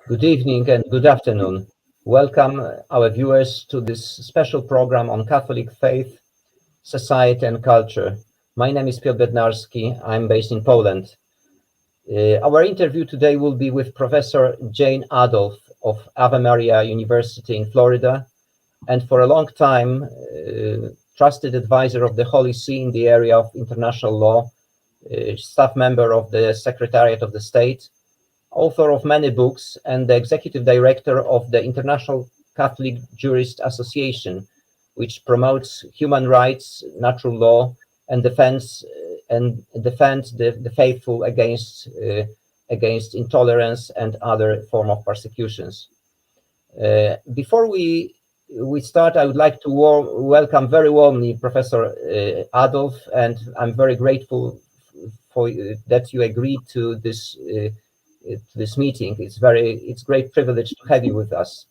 Good evening and good afternoon. Welcome our viewers to this special program on Catholic faith, society and culture. My name is Piotr Bednarski. I'm based in Poland. Our interview today will be with Professor Jane Adolphe of Ave Maria University in Florida, and for a long time, trusted advisor of the Holy See in the area of international law, staff member of the Secretariat of the State, author of many books, and the executive director of the International Catholic Jurist Association, which promotes human rights, natural law, and defends the faithful against intolerance and other form of persecutions. Before we start, I would like to welcome very warmly Professor Adolphe, and I'm very grateful for that you agreed to this meeting. It's great privilege to have you with us.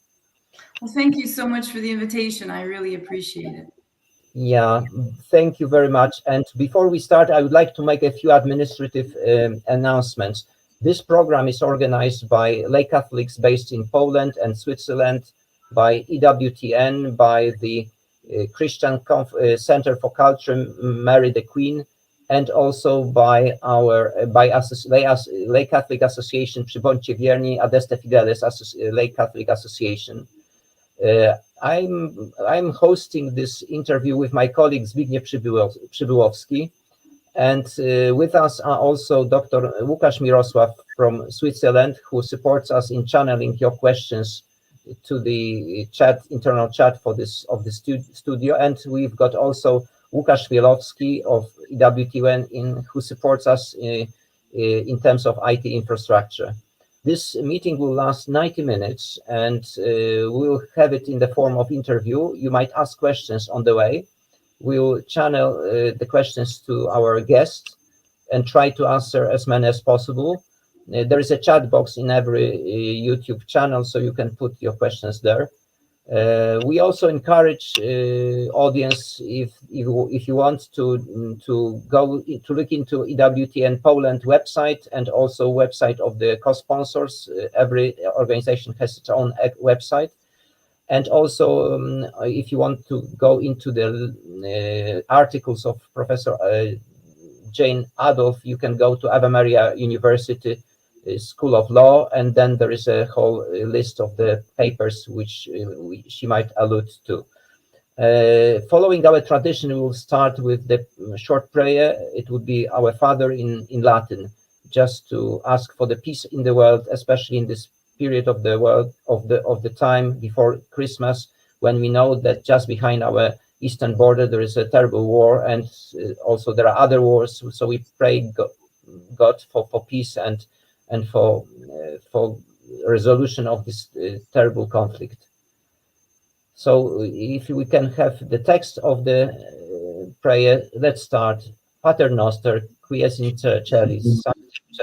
Well, thank you so much for the invitation. I really appreciate it. Yeah, thank you very much. And before we start, I would like to make a few administrative announcements. This program is organized by lay Catholics based in Poland and Switzerland, by EWTN, by the Christian Center for Culture Mary the Queen, and also by our Lay Catholic Association przy Bądźcie Wierni, Adeste Fideles Lay Catholic Association. I'm hosting this interview with my colleague Zbigniew Przybyłowski, and with us are also Dr. Łukasz Mirosław from Switzerland, who supports us in channeling your questions to the internal chat of the studio, and we've got also Łukasz Chmielowski of EWTN who supports us in terms of IT infrastructure. This meeting will last 90 minutes, and we'll have it in the form of interview. You might ask questions on the way. We'll channel the questions to our guests and try to answer as many as possible. There is a chat box in every YouTube channel, so you can put your questions there. We also encourage audience, if you want to look into EWTN Poland website and also website of the co-sponsors. Every organization has its own website, and also if you want to go into the articles of Professor Jane Adolphe, you can go to Ave Maria University School of Law, and then there is a whole list of the papers which she might allude to. Following our tradition, we will start with the short prayer. It would be Our Father in Latin, just to ask for the peace in the world, especially in this period of the world of the time before Christmas, when we know that just behind our eastern border there is a terrible war, and also there are other wars. So we pray God for peace and for resolution of this terrible conflict. So if we can have the text of the prayer, let's start. Pater Noster, qui es in celis,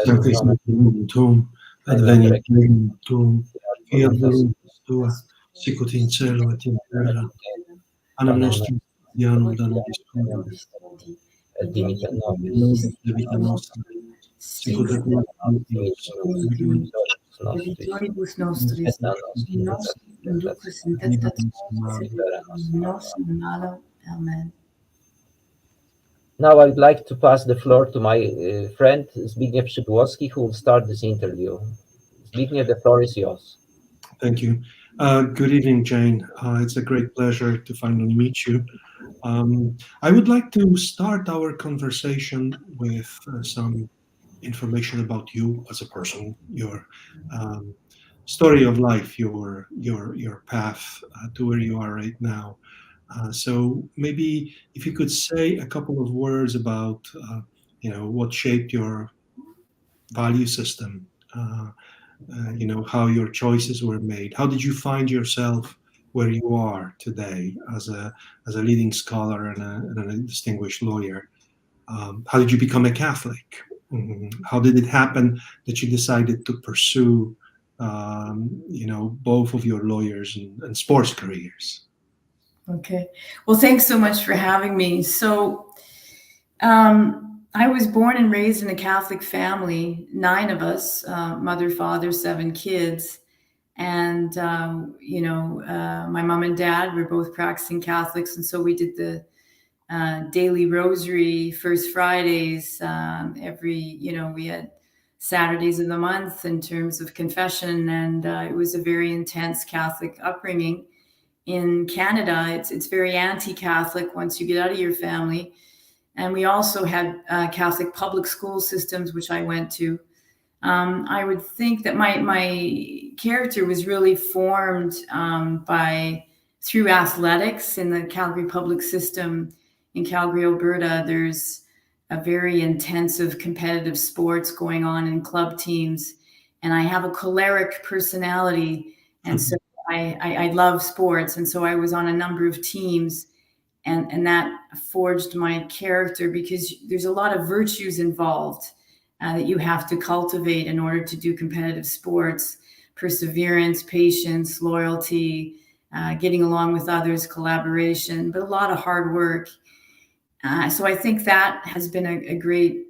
sanctificatum tuum, adveniat regnum tuum, fiat voluntas tua, sicut in cielo et in terra. Panem nostrum quotidianum da nobis hodie, et dimitte nobis vita nostra, sicut et nos Vitoribus nostris, nos inducus in tentationem, nos in malo. Amen. Now I'd like to pass the floor to my friend Zbigniew Przybyłowski, who will start this interview. Zbigniew, the floor is yours. Thank you. Good evening, Jane. It's a great pleasure to finally meet you. I would like to start our conversation with some information about you as a person, your story of life, your path to where you are right now. So maybe if you could say a couple of words about what shaped your value system, how your choices were made. How did you find yourself where you are today as a leading scholar and a distinguished lawyer? How did you become a Catholic? How did it happen that you decided to pursue, both of your lawyers and sports careers? Okay. Well, thanks so much for having me. So, I was born and raised in a Catholic family, 9 of us, mother, father, 7 kids. And, my mom and dad were both practicing Catholics. And so we did the daily rosary, First Fridays, we had Saturdays of the month in terms of confession. And it was a very intense Catholic upbringing. In Canada, it's very anti-Catholic once you get out of your family. And we also had Catholic public school systems, which I went to. I would think that my character was really formed through athletics in the Calgary public system. In Calgary, Alberta, there's a very intensive competitive sports going on in club teams. And I have a choleric personality. And so I love sports. And so I was on a number of teams, and that forged my character, because there's a lot of virtues involved that you have to cultivate in order to do competitive sports: perseverance, patience, loyalty, getting along with others, collaboration, but a lot of hard work. So I think that has been a great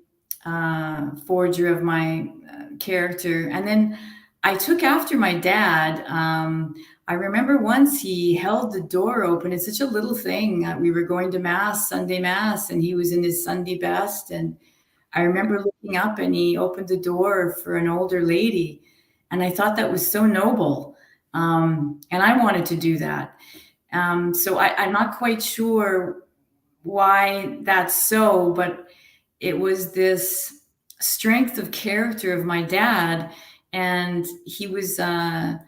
forger of my character. And then I took after my dad. I remember once he held the door open. It's such a little thing. We were going to Mass, Sunday Mass, and he was in his Sunday best. And I remember looking up, and he opened the door for an older lady. And I thought that was so noble. And I wanted to do that. So I'm not quite sure why that's so, but it was this strength of character of my dad. And he was the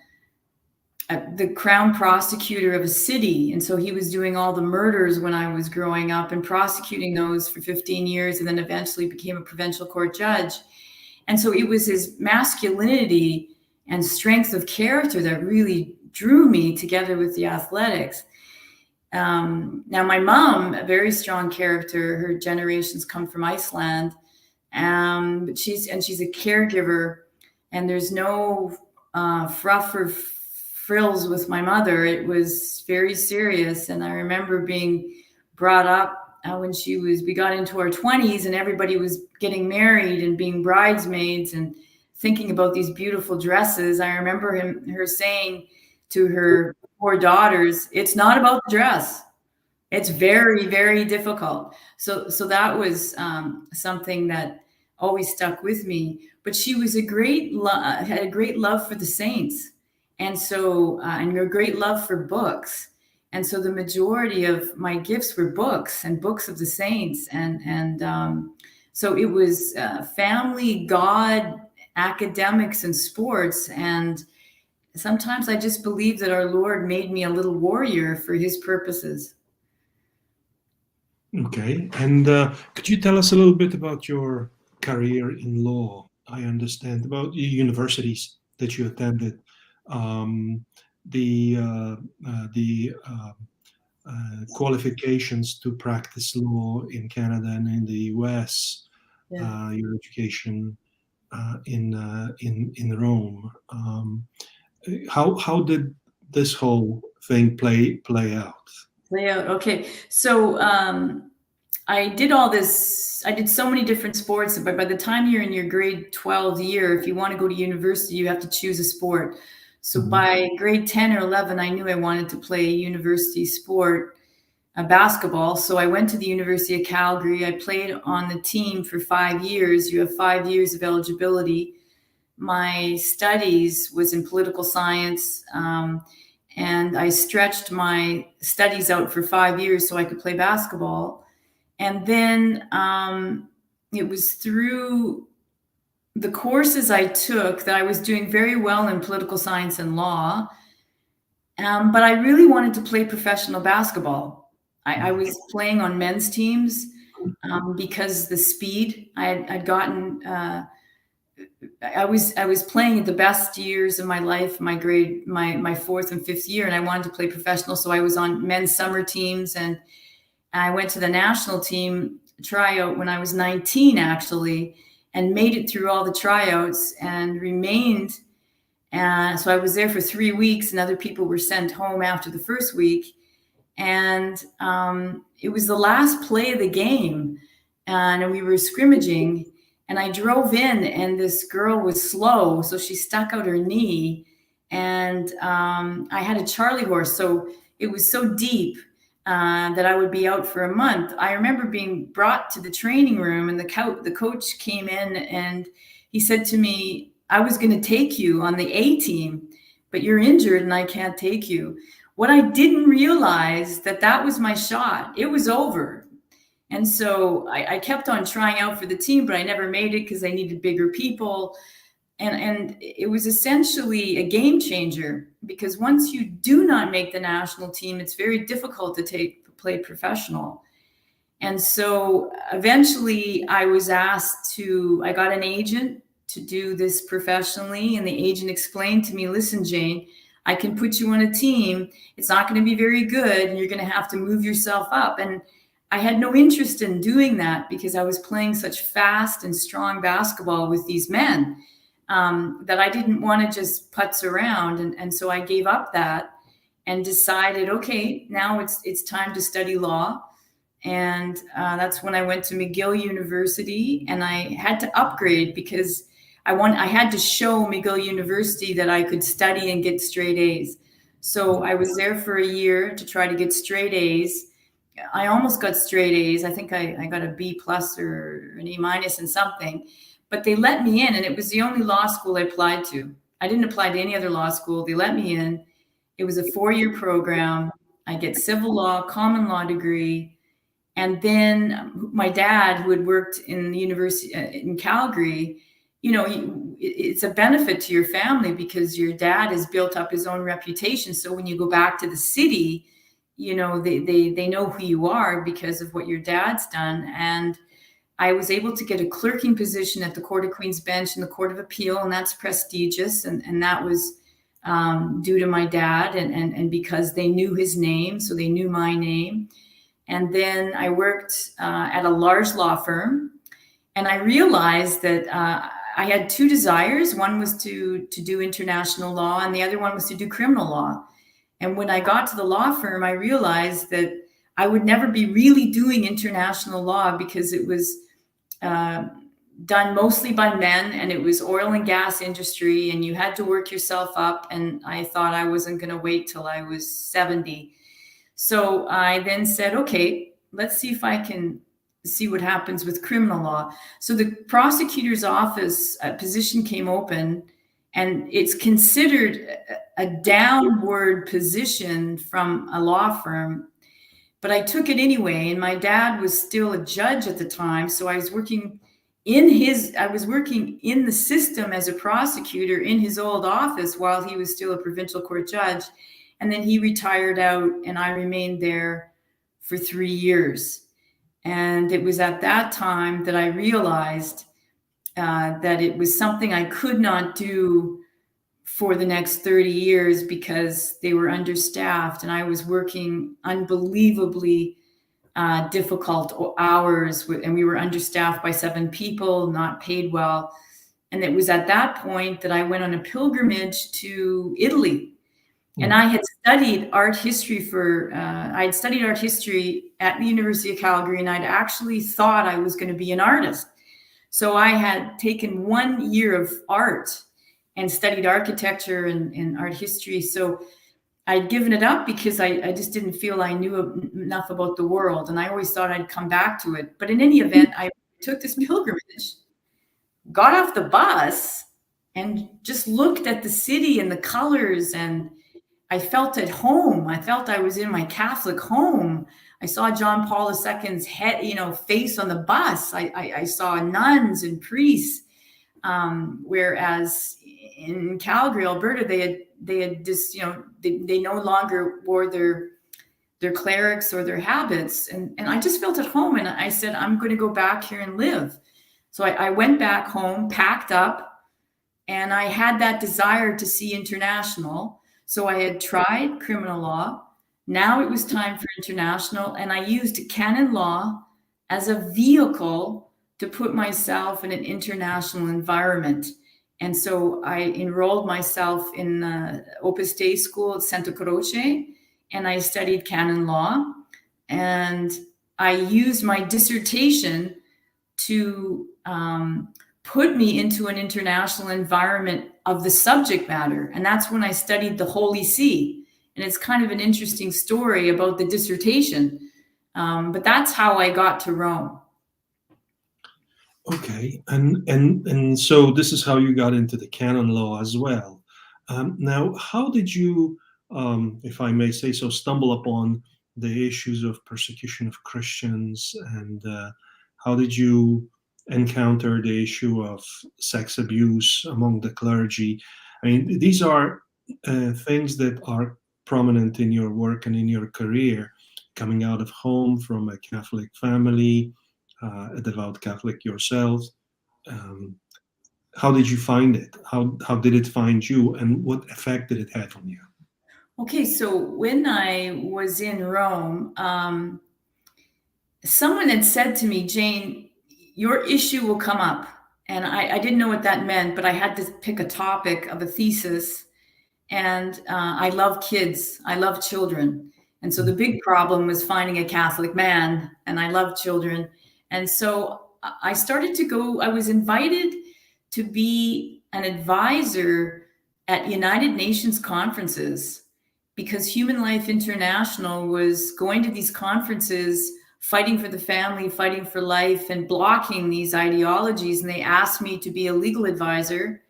crown prosecutor of a city. And so he was doing all the murders when I was growing up and prosecuting those for 15 years, and then eventually became a provincial court judge. And so it was his masculinity and strength of character that really drew me together with the athletics. Now, my mom, a very strong character. Her generations come from Iceland. But she's a caregiver, and there's no fluff or frills with my mother. It was very serious. And I remember being brought up when we got into our 20s, and everybody was getting married and being bridesmaids and thinking about these beautiful dresses. I remember her saying to her 4 daughters, "It's not about the dress. It's very, very difficult." So that was something that always stuck with me. But she was had a great love for the saints. And so, and a great love for books. And so the majority of my gifts were books and books of the saints. And so it was family, God, academics, and sports. And sometimes I just believe that our Lord made me a little warrior for his purposes. Okay. And could you tell us a little bit about your career in law? I understand about the universities that you attended. The qualifications to practice law in Canada and in the US, your education in Rome. How did this whole thing play out? Okay, so I did all this. I did so many different sports, but by the time you're in your grade 12 year, if you want to go to university, you have to choose a sport. So by grade 10 or 11, I knew I wanted to play university sport, basketball. So I went to the University of Calgary. I played on the team for 5 years. You have 5 years of eligibility. My studies was in political science, and I stretched my studies out for 5 years so I could play basketball. And then it was through the courses I took that I was doing very well in political science and law. But I really wanted to play professional basketball. I was playing on men's teams because the speed I'd gotten. I was playing at the best years of my life, my 4th and 5th year, and I wanted to play professional. So I was on men's summer teams, and I went to the national team tryout when I was 19, actually, and made it through all the tryouts and remained. So I was there for 3 weeks, and other people were sent home after the first week. And it was the last play of the game, and we were scrimmaging. And I drove in, and this girl was slow, so she stuck out her knee, And I had a Charlie horse, so it was so deep that I would be out for a month. I remember being brought to the training room, and the coach came in and he said to me, I was going to take you on the A team, but you're injured and I can't take you. What I didn't realize that was my shot. It was over. And so I kept on trying out for the team, but I never made it because I needed bigger people. And it was essentially a game changer, because once you do not make the national team, it's very difficult to play professional. And so eventually I got an agent to do this professionally. And the agent explained to me, listen, Jane, I can put you on a team. It's not going to be very good, and you're going to have to move yourself up. And I had no interest in doing that because I was playing such fast and strong basketball with these men that I didn't want to just putz around. And so I gave up that and decided, okay, now it's time to study law. And that's when I went to McGill University, and I had to upgrade because I had to show McGill University that I could study and get straight A's. So I was there for a year to try to get straight A's. I almost got straight A's. I think I got a B+ or an A- and something, but they let me in, and it was the only law school I applied to. I didn't apply to any other law school. They let me in. It was a 4-year program. I get civil law, common law degree. And then my dad, who had worked in the university in Calgary, it's a benefit to your family because your dad has built up his own reputation. So when you go back to the city, they know who you are because of what your dad's done. And I was able to get a clerking position at the Court of Queen's Bench in the Court of Appeal, and that's prestigious. And that was due to my dad and because they knew his name, so they knew my name. And then I worked at a large law firm, and I realized that I had 2 desires. One was to do international law, and the other one was to do criminal law. And when I got to the law firm, I realized that I would never be really doing international law because it was done mostly by men, and it was oil and gas industry, and you had to work yourself up. And I thought I wasn't going to wait till I was 70. So I then said, okay, let's see if I can see what happens with criminal law. So the prosecutor's office position came open, and it's considered a downward position from a law firm, but I took it anyway. And my dad was still a judge at the time. So I was working in the system as a prosecutor in his old office while he was still a provincial court judge. And then he retired out, and I remained there for 3 years. And it was at that time that I realized that it was something I could not do for the next 30 years because they were understaffed, and I was working unbelievably difficult hours, and we were understaffed by 7 people, not paid well. And it was at that point that I went on a pilgrimage to Italy. And I had studied art history at the University of Calgary, and I'd actually thought I was going to be an artist. So I had taken 1 year of art and studied architecture and art history. So I'd given it up because I just didn't feel I knew enough about the world. And I always thought I'd come back to it. But in any event, I took this pilgrimage, got off the bus, and just looked at the city and the colors, and I felt at home. I felt I was in my Catholic home. I saw John Paul II's head, face on the bus. I saw nuns and priests. Whereas in Calgary, Alberta, they had just, they no longer wore their clerics or their habits. And I just felt at home. And I said, I'm going to go back here and live. So I went back home, packed up, and I had that desire to see international. So I had tried criminal law. Now it was time for international, and I used canon law as a vehicle to put myself in an international environment. And so I enrolled myself in Opus Dei school at Santa Croce, and I studied canon law. And I used my dissertation to put me into an international environment of the subject matter. And that's when I studied the Holy See. And it's kind of an interesting story about the dissertation. But that's how I got to Rome. Okay, and so this is how you got into the canon law as well. Now, how did you, if I may say so, stumble upon the issues of persecution of Christians, and how did you encounter the issue of sex abuse among the clergy? I mean, these are things that are prominent in your work and in your career, coming out of home from a Catholic family, a devout Catholic yourself. How did you find it? How did it find you, and what effect did it have on you? Okay, so when I was in Rome, someone had said to me, Jane, your issue will come up. And I didn't know what that meant, but I had to pick a topic of a thesis. And I love kids. I love children. And so the big problem was finding a Catholic man, and I love children. And so I started to go, I was invited to be an advisor at United Nations conferences, because Human Life International was going to these conferences, fighting for the family, fighting for life, and blocking these ideologies. And they asked me to be a legal advisor.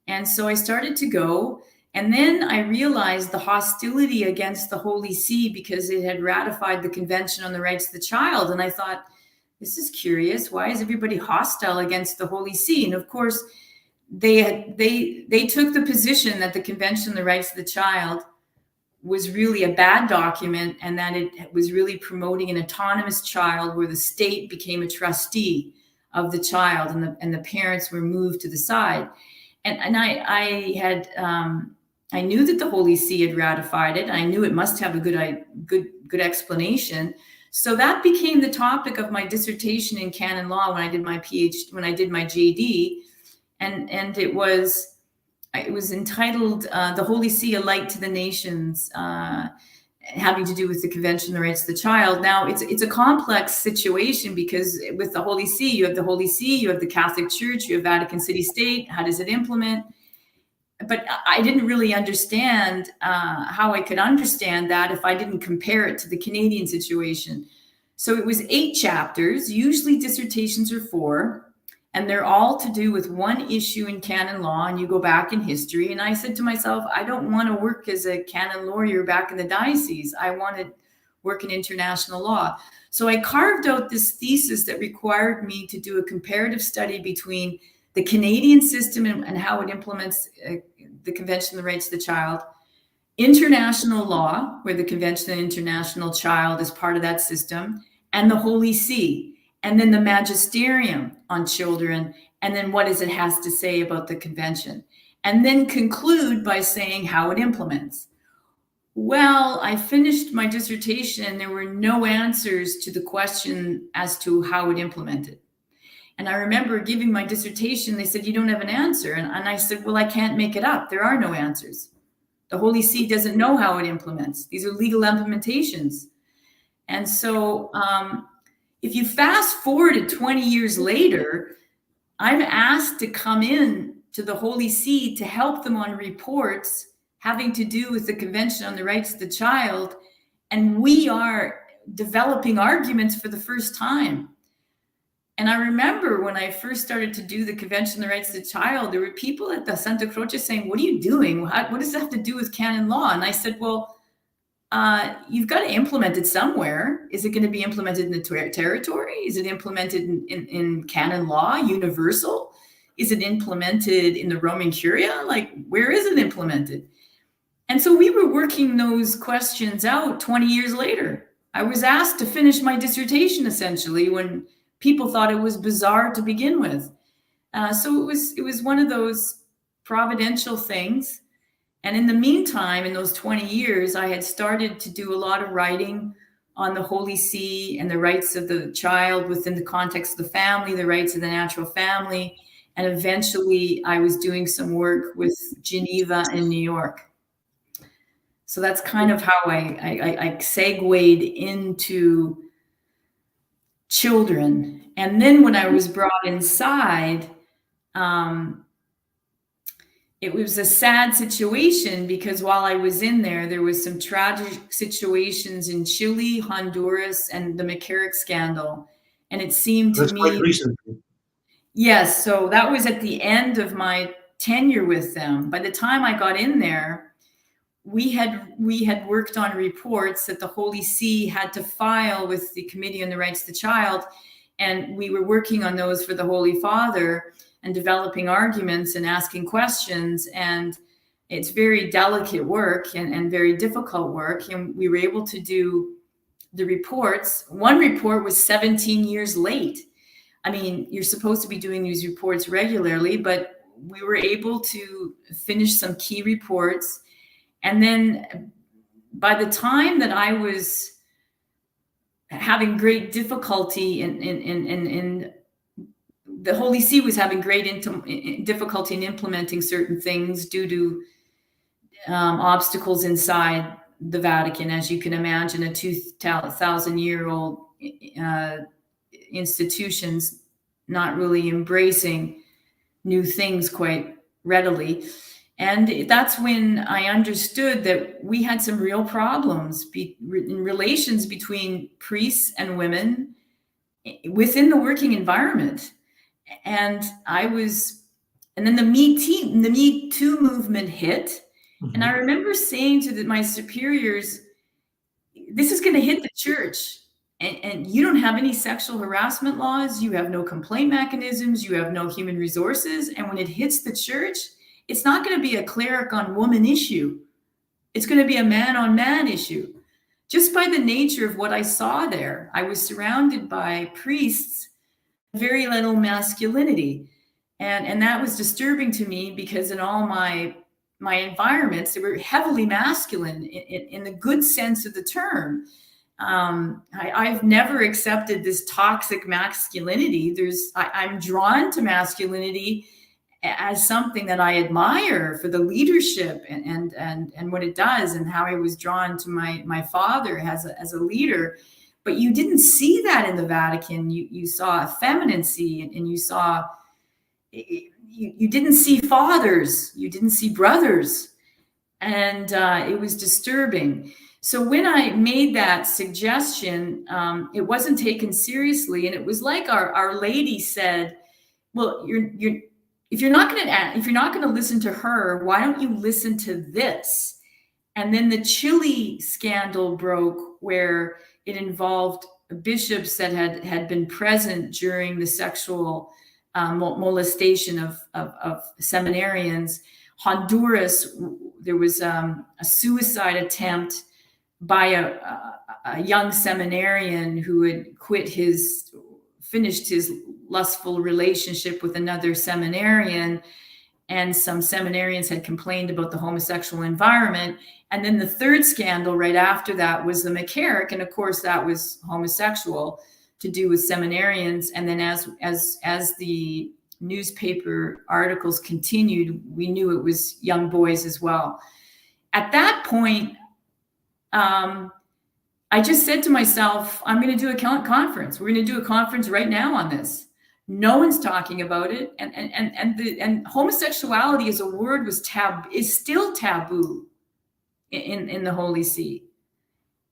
And so I started to go. And then I realized the hostility against the Holy See, because it had ratified the Convention on the Rights of the Child. And I thought, this is curious. Why is everybody hostile against the Holy See? And of course, they took the position that the Convention on the Rights of the Child was really a bad document, and that it was really promoting an autonomous child where the state became a trustee of the child, and the parents were moved to the side. And I knew that the Holy See had ratified it. I knew it must have a good explanation. So that became the topic of my dissertation in canon law when I did my PhD, when I did my JD, and it was entitled "The Holy See: A Light to the Nations," having to do with the Convention on the Rights of the Child. Now it's a complex situation, because with the Holy See, you have the Holy See, you have the Catholic Church, you have Vatican City State. How does it implement? But I didn't really understand how I could understand that if I didn't compare it to the Canadian situation. So it was 8 chapters. Usually dissertations are 4, and they're all to do with one issue in canon law, and you go back in history. And I said to myself, I don't want to work as a canon lawyer back in the diocese. I want to work in international law. So I carved out this thesis that required me to do a comparative study between the Canadian system and how it implements the Convention on the Rights of the Child, international law, where the Convention on the International Child is part of that system, and the Holy See, and then the magisterium on children, and then what it has to say about the convention, and then conclude by saying how it implements. Well, I finished my dissertation and there were no answers to the question as to how it implemented. And I remember giving my dissertation, they said, you don't have an answer. And I said, well, I can't make it up. There are no answers. The Holy See doesn't know how it implements. These are legal implementations. And so if you fast forward to 20 years later, I'm asked to come in to the Holy See to help them on reports having to do with the Convention on the Rights of the Child. And we are developing arguments for the first time. And I remember when I first started to do the Convention on the Rights of the Child, there were people at the Santa Croce saying, what are you doing? What does that have to do with canon law? And I said, well, you've got to implement it somewhere. Is it going to be implemented in the territory? Is it implemented in canon law, universal? Is it implemented in the Roman Curia? Like, where is it implemented? And so we were working those questions out 20 years later. I was asked to finish my dissertation, essentially, when people thought it was bizarre to begin with. So it was one of those providential things. And in the meantime, in those 20 years, I had started to do a lot of writing on the Holy See and the rights of the child within the context of the family, the rights of the natural family. And eventually I was doing some work with Geneva and New York. So that's kind of how I segued into children. And then when I was brought inside, it was a sad situation because while I was in there was some tragic situations in Chile, Honduras, and the McCarrick scandal. And it seemed to me... Quite recently. Yes, so that was at the end of my tenure with them. By the time I got in there, we had worked on reports that the Holy See had to file with the Committee on the Rights of the Child, and we were working on those for the Holy Father and developing arguments and asking questions. And it's very delicate work and very difficult work. And we were able to do the reports. One report was 17 years late. I mean, you're supposed to be doing these reports regularly, but we were able to finish some key reports. And then by the time that I was having great difficulty in the Holy See was having great difficulty in implementing certain things due to obstacles inside the Vatican. As you can imagine, a 2,000-year-old institutions not really embracing new things quite readily. And that's when I understood that we had some real problems in relations between priests and women within the working environment. And then the Me Too movement hit. Mm-hmm. And I remember saying to my superiors, this is going to hit the church. And you don't have any sexual harassment laws. You have no complaint mechanisms. You have no human resources. And when it hits the church, it's not going to be a cleric on woman issue. It's going to be a man on man issue. Just by the nature of what I saw there, I was surrounded by priests, very little masculinity. And that was disturbing to me because in all my environments, they were heavily masculine in the good sense of the term. I've never accepted this toxic masculinity. I'm drawn to masculinity as something that I admire for the leadership and what it does, and how I was drawn to my father as a leader. But you didn't see that in the Vatican. You saw effeminacy, and you saw, you didn't see fathers, you didn't see brothers, and it was disturbing. So when I made that suggestion, it wasn't taken seriously, and it was like Our Lady said, "Well, if you're not going to listen to her, why don't you listen to this?" And then the Chile scandal broke, where it involved bishops that had been present during the sexual molestation of seminarians. Honduras, there was a suicide attempt by a young seminarian who had finished his lustful relationship with another seminarian, and some seminarians had complained about the homosexual environment. And then the third scandal right after that was the McCarrick, and of course that was homosexual, to do with seminarians. And then as the newspaper articles continued, we knew it was young boys as well. At that point, I just said to myself, I'm going to do a conference. We're going to do a conference right now on this. No one's talking about it. And homosexuality as a word is still taboo in the Holy See.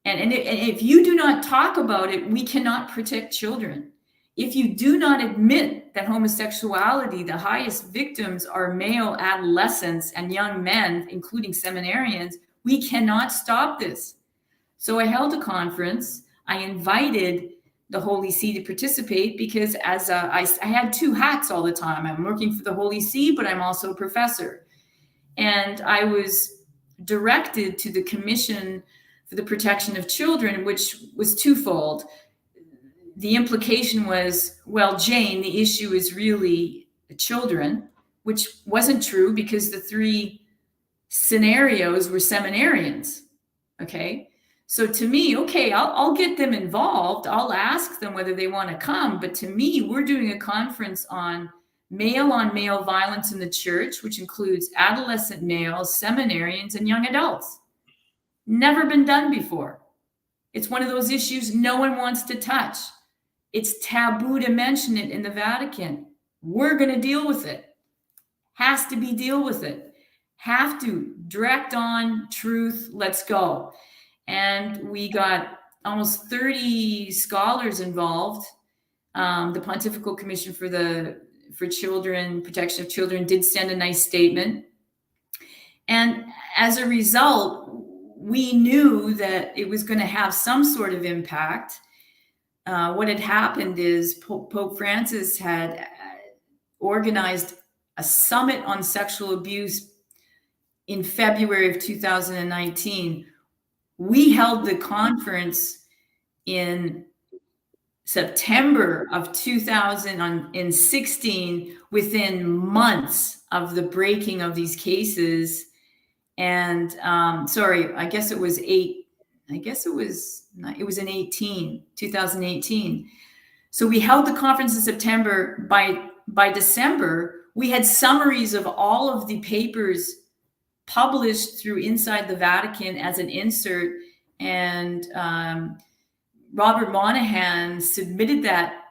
And if you do not talk about it, we cannot protect children. If you do not admit that homosexuality, the highest victims are male adolescents and young men, including seminarians, we cannot stop this. So I held a conference. I invited the Holy See to participate because I had two hats all the time. I'm working for the Holy See, but I'm also a professor. And I was directed to the Commission for the Protection of Children, which was twofold. The implication was, well, Jane, the issue is really children, which wasn't true because the three scenarios were seminarians. Okay. So to me, okay, I'll get them involved. I'll ask them whether they want to come. But to me, we're doing a conference on male violence in the church, which includes adolescent males, seminarians, and young adults. Never been done before. It's one of those issues no one wants to touch. It's taboo to mention it in the Vatican. We're going to deal with it. has to be deal with it. Have to direct on truth. Let's go. And we got almost 30 scholars involved. The Pontifical Commission for Children, Protection of Children did send a nice statement. And as a result, we knew that it was going to have some sort of impact. What had happened is Pope Francis had organized a summit on sexual abuse in February of 2019. We held the conference in September of 2016, within months of the breaking of these cases. And I guess it was in 2018. So we held the conference in September. By December, we had summaries of all of the papers published through Inside the Vatican as an insert. And Robert Monahan submitted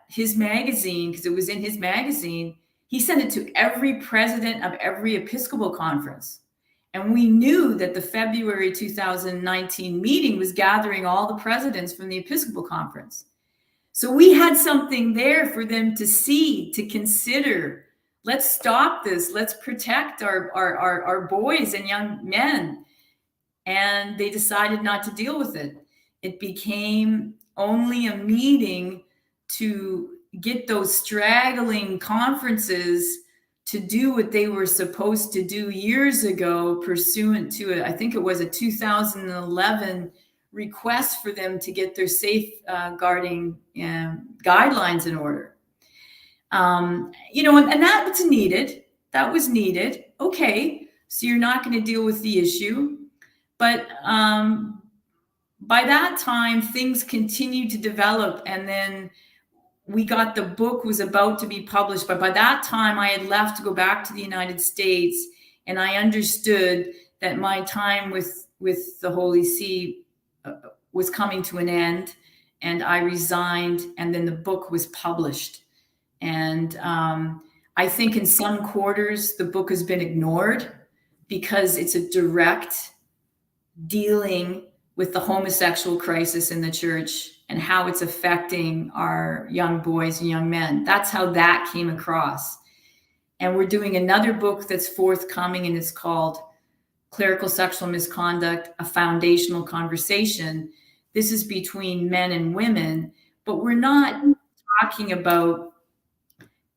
his magazine, because it was in his magazine. He sent it to every president of every Episcopal conference. And we knew that the February 2019 meeting was gathering all the presidents from the Episcopal conference. So we had something there for them to see, to consider. Let's stop this. Let's protect our boys and young men. And they decided not to deal with it. It became only a meeting to get those straggling conferences to do what they were supposed to do years ago, pursuant to I think it was a 2011 request for them to get their safeguarding guidelines in order. And that was needed. That was needed. Okay, so you're not going to deal with the issue. But by that time, things continued to develop, and then the book was about to be published. But by that time, I had left to go back to the United States, and I understood that my time with the Holy See was coming to an end, and I resigned, and then the book was published. And I think in some quarters, the book has been ignored because it's a direct dealing with the homosexual crisis in the church and how it's affecting our young boys and young men. That's how that came across. And we're doing another book that's forthcoming, and it's called Clerical Sexual Misconduct, A Foundational Conversation. This is between men and women, but we're not talking about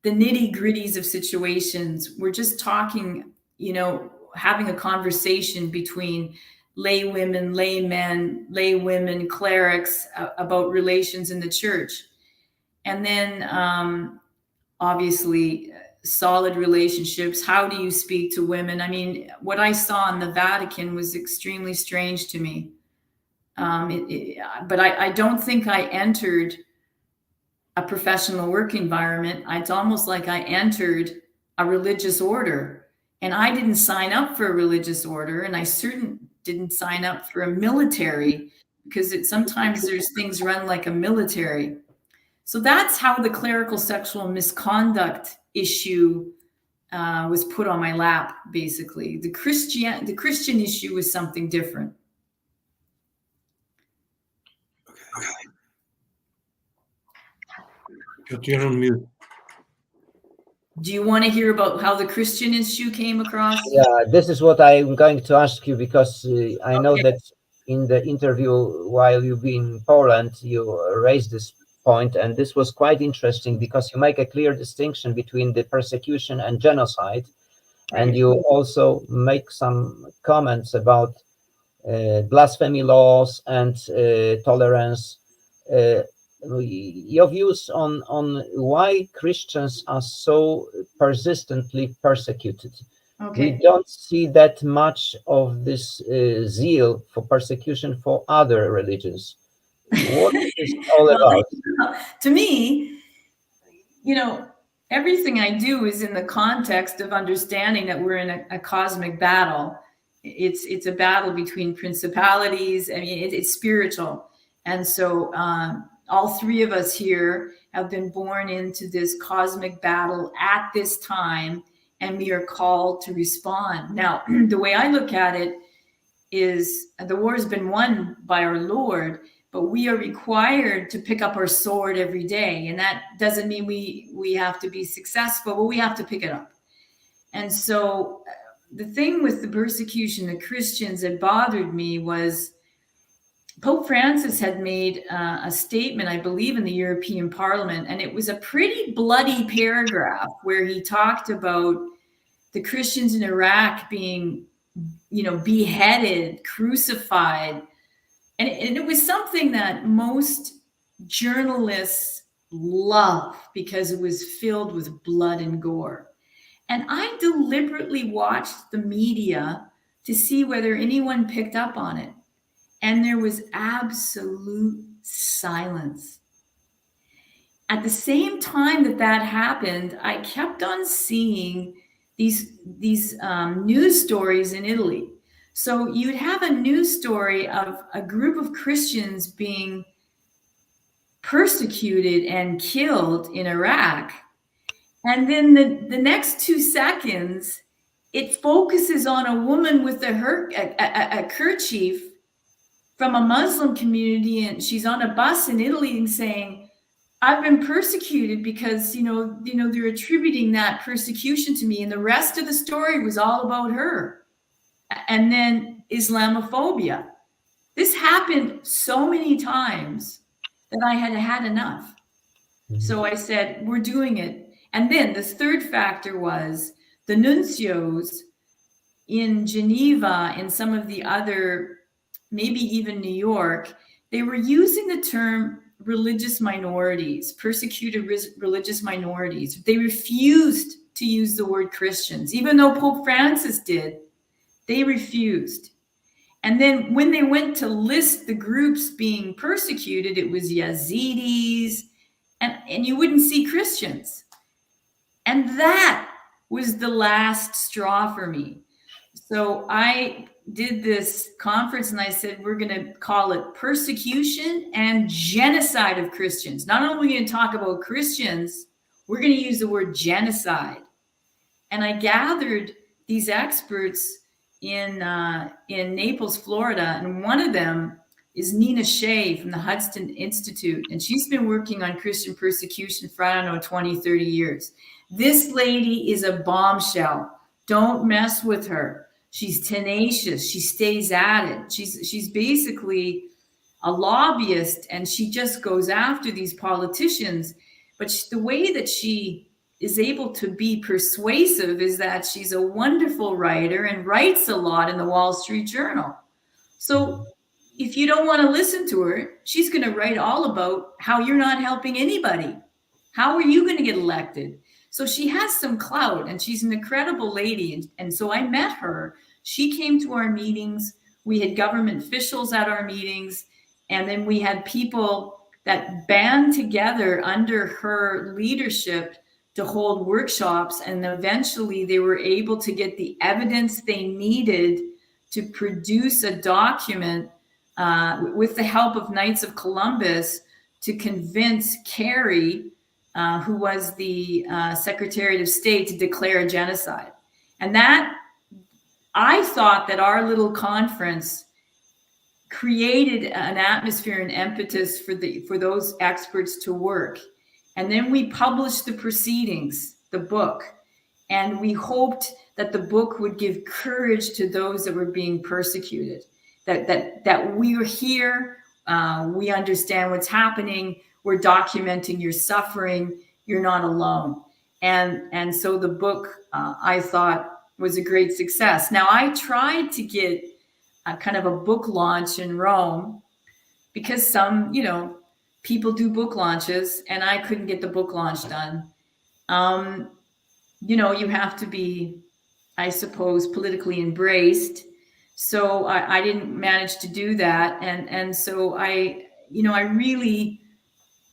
the nitty-gritties of situations. We're just talking, having a conversation between lay women, lay men, lay women, clerics about relations in the church. And then obviously solid relationships. How do you speak to women? I mean, what I saw in the Vatican was extremely strange to me. But I don't think I entered a professional work environment. It's almost like I entered a religious order, and I didn't sign up for a religious order, and I certainly didn't sign up for a military, because sometimes there's things run like a military. So that's how the clerical sexual misconduct issue was put on my lap, basically. The Christian issue was something different. Okay. You're on mute. Do you want to hear about how the Christian issue came across? Yeah, this is what I'm going to ask you, because I know that in the interview while you've been in Poland, you raised this point, and this was quite interesting because you make a clear distinction between the persecution and genocide, and you also make some comments about blasphemy laws and tolerance. Your views on why Christians are so persistently persecuted. We don't see that much of this zeal for persecution for other religions. What is this all about? To me, everything I do is in the context of understanding that we're in a cosmic battle. It's a battle between principalities. I mean, it's spiritual. And so all three of us here have been born into this cosmic battle at this time. and we are called to respond. Now, the way I look at it is the war has been won by our Lord, but we are required to pick up our sword every day. And that doesn't mean we have to be successful, but we have to pick it up. And so the thing with the persecution of Christians that bothered me was Pope Francis had made a statement, I believe, in the European Parliament, and it was a pretty bloody paragraph where he talked about the Christians in Iraq being, beheaded, crucified. And it was something that most journalists love because it was filled with blood and gore. And I deliberately watched the media to see whether anyone picked up on it. And there was absolute silence. At the same time that happened, I kept on seeing these news stories in Italy. So you'd have a news story of a group of Christians being persecuted and killed in Iraq. And then the next 2 seconds, it focuses on a woman with a kerchief from a Muslim community, and she's on a bus in Italy and saying, I've been persecuted because, they're attributing that persecution to me. And the rest of the story was all about her. And then Islamophobia. This happened so many times that I had had enough. Mm-hmm. So I said, we're doing it. And then the third factor was the nuncios in Geneva and some of the other, maybe even New York, they were using the term religious minorities, persecuted religious minorities. They refused to use the word Christians, even though Pope Francis did. They refused. And then when they went to list the groups being persecuted, it was Yazidis, and you wouldn't see Christians. And that was the last straw for me. So I did this conference and I said, we're going to call it persecution and genocide of Christians. Not only are we going to talk about Christians, we're going to use the word genocide. And I gathered these experts in Naples, Florida, and one of them is Nina Shea from the Hudson Institute, and she's been working on Christian persecution for, 20, 30 years. This lady is a bombshell. Don't mess with her. She's tenacious. She stays at it. She's basically a lobbyist, and she just goes after these politicians. But the way that she is able to be persuasive is that she's a wonderful writer and writes a lot in the Wall Street Journal. So if you don't want to listen to her, she's going to write all about how you're not helping anybody. How are you going to get elected? So she has some clout, and she's an incredible lady. And so I met her. She came to our meetings. We had government officials at our meetings. And then we had people that band together under her leadership to hold workshops. And eventually they were able to get the evidence they needed to produce a document with the help of Knights of Columbus to convince Kerry, who was the Secretary of State, to declare a genocide. And that, I thought that our little conference created an atmosphere and impetus for those experts to work. And then we published the proceedings, the book, and we hoped that the book would give courage to those that were being persecuted, that we are here, we understand what's happening, we're documenting your suffering, you're not alone. And so the book, I thought, was a great success. Now, I tried to get a kind of a book launch in Rome because some, people do book launches, and I couldn't get the book launch done. You have to be, I suppose, politically embraced. So I didn't manage to do that. And so I really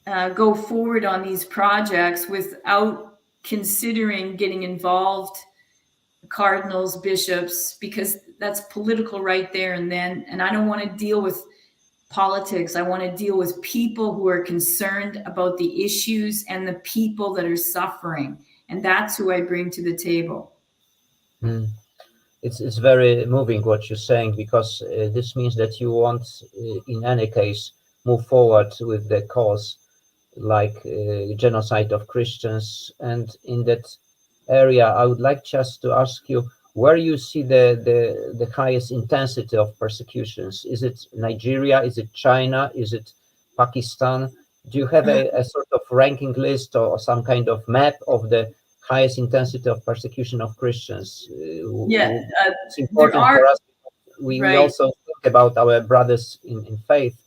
go forward on these projects without considering getting involved cardinals, bishops, because that's political right there and then. And I don't want to deal with politics. I want to deal with people who are concerned about the issues and the people that are suffering. And that's who I bring to the table. Hmm. It's very moving what you're saying, because this means that you want, in any case, move forward with the cause, like genocide of Christians. And in that area, I would like just to ask you where you see the highest intensity of persecutions. Is it Nigeria? Is it China? Is it Pakistan? Do you have a sort of ranking list or some kind of map of the highest intensity of persecution of Christians? Yeah, It's there important are, for us. We right. also think about our brothers in faith,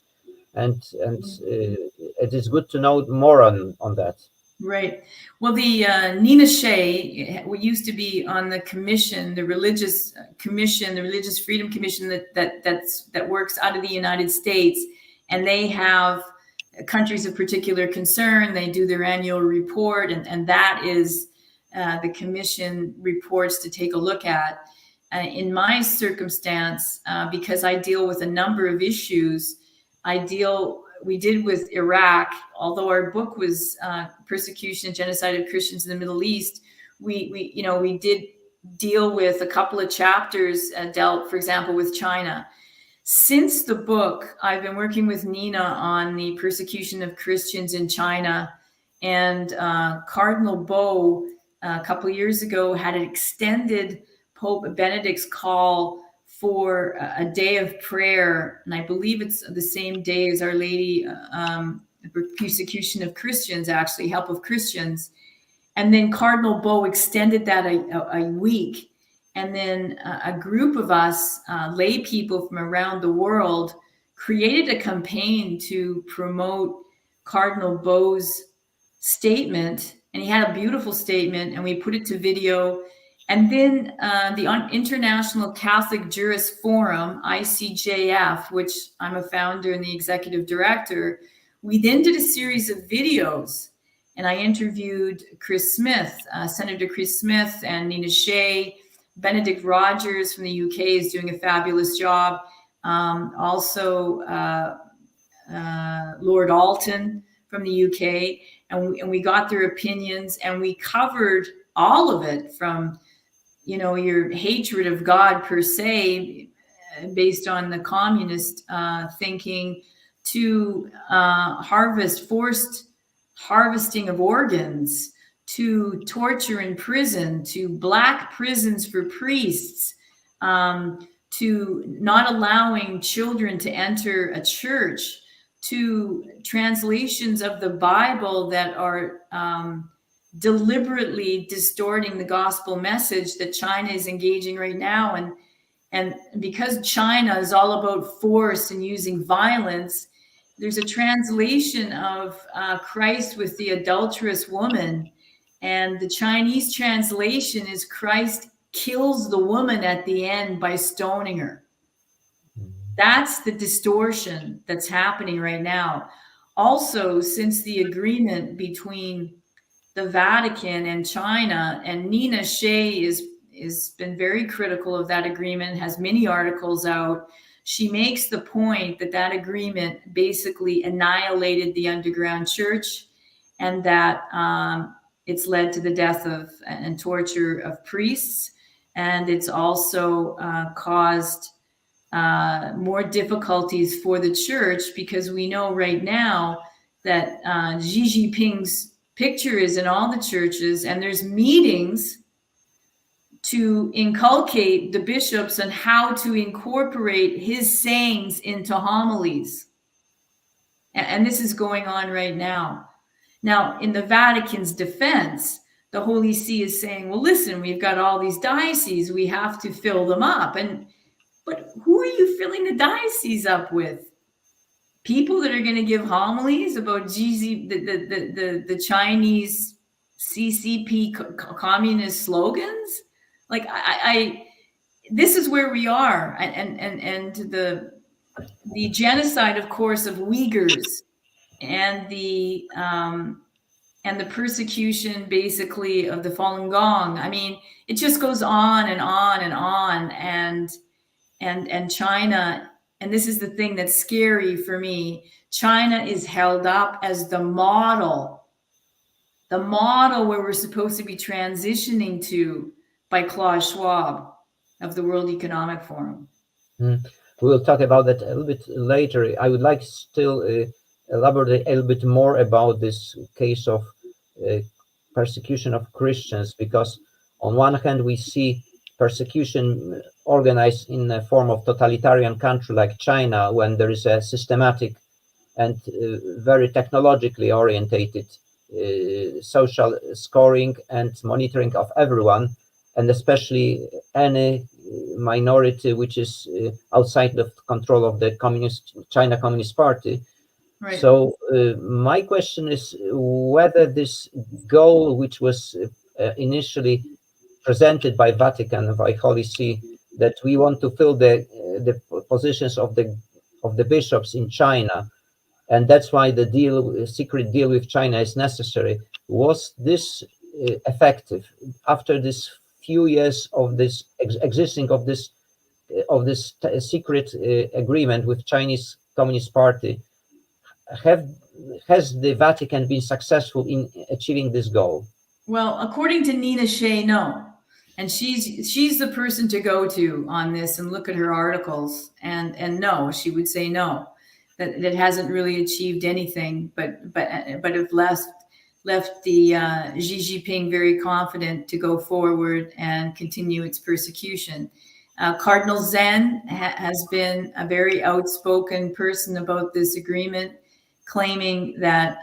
and it is good to know more on that. Right. Well, the Nina Shea, we used to be on the commission, the religious commission, the Religious Freedom Commission that works out of the United States, and they have countries of particular concern. They do their annual report, and that is the commission reports to take a look at. In my circumstance, because I deal with a number of issues, we did with Iraq, although our book was persecution and genocide of Christians in the Middle East. We did deal with a couple of chapters dealt, for example, with China. Since the book, I've been working with Nina on the persecution of Christians in China, and Cardinal Bo a couple of years ago had extended Pope Benedict's call for a day of prayer, and I believe it's the same day as Our Lady, persecution of Christians, actually, help of Christians. And then Cardinal Bo extended that a week. And then a group of us, lay people from around the world, created a campaign to promote Cardinal Bo's statement. And he had a beautiful statement, and we put it to video. And then the International Catholic Jurist Forum, ICJF, which I'm a founder and the executive director, we then did a series of videos. And I interviewed Chris Smith, Senator Chris Smith, and Nina Shea. Benedict Rogers from the UK is doing a fabulous job. Also, Lord Alton from the UK. And we got their opinions, and we covered all of it, from your hatred of God per se, based on the communist thinking, to forced harvesting of organs, to torture in prison, to black prisons for priests, to not allowing children to enter a church, to translations of the Bible that are deliberately distorting the gospel message that China is engaging right now. And because China is all about force and using violence, there's a translation of Christ with the adulterous woman. And the Chinese translation is Christ kills the woman at the end by stoning her. That's the distortion that's happening right now. Also, since the agreement between the Vatican and China, and Nina Shea is been very critical of that agreement, has many articles out. She makes the point that agreement basically annihilated the underground church, and that it's led to the death of and torture of priests, and it's also caused more difficulties for the church, because we know right now that Xi Jinping's picture is in all the churches, and there's meetings to inculcate the bishops on how to incorporate his sayings into homilies. And this is going on right now. Now, in the Vatican's defense, the Holy See is saying, well, listen, we've got all these dioceses, we have to fill them up. But who are you filling the dioceses up with? People that are going to give homilies about the Chinese CCP communist slogans? Like, this is where we are. And the genocide, of course, of Uyghurs, and the persecution, basically, of the Falun Gong. I mean, it just goes on and on and on. And China, and this is the thing that's scary for me, China is held up as the model where we're supposed to be transitioning to by Klaus Schwab of the World Economic Forum. We'll talk about that a little bit later. I would like still elaborate a little bit more about this case of persecution of Christians, because on one hand we see persecution organized in the form of totalitarian country like China, when there is a systematic and very technologically orientated social scoring and monitoring of everyone, and especially any minority which is outside the control of the China Communist Party. Right. So my question is whether this goal, which was initially presented by Vatican, by Holy See, that we want to fill the positions of the bishops in China, and that's why the secret deal with China is necessary. Was this effective after this few years of this existing of this secret agreement with Chinese Communist Party? Has the Vatican been successful in achieving this goal? Well, according to Nina Shea, no. And she's the person to go to on this and look at her articles. And no, she would say no, that it hasn't really achieved anything, but have left the Xi Jinping very confident to go forward and continue its persecution. Cardinal Zen has been a very outspoken person about this agreement, claiming that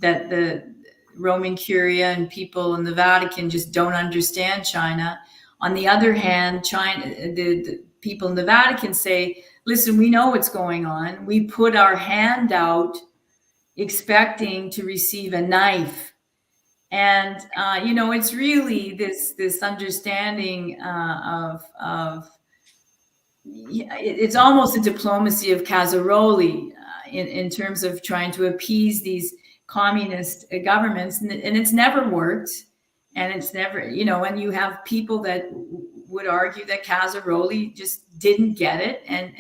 that the Roman Curia and people in the Vatican just don't understand China. On the other hand, China, the people in the Vatican say, listen, we know what's going on. We put our hand out expecting to receive a knife. And, it's really this understanding it's almost a diplomacy of Casaroli in terms of trying to appease these communist governments, and it's never worked. And it's never, and you have people that would argue that Casaroli just didn't get it, and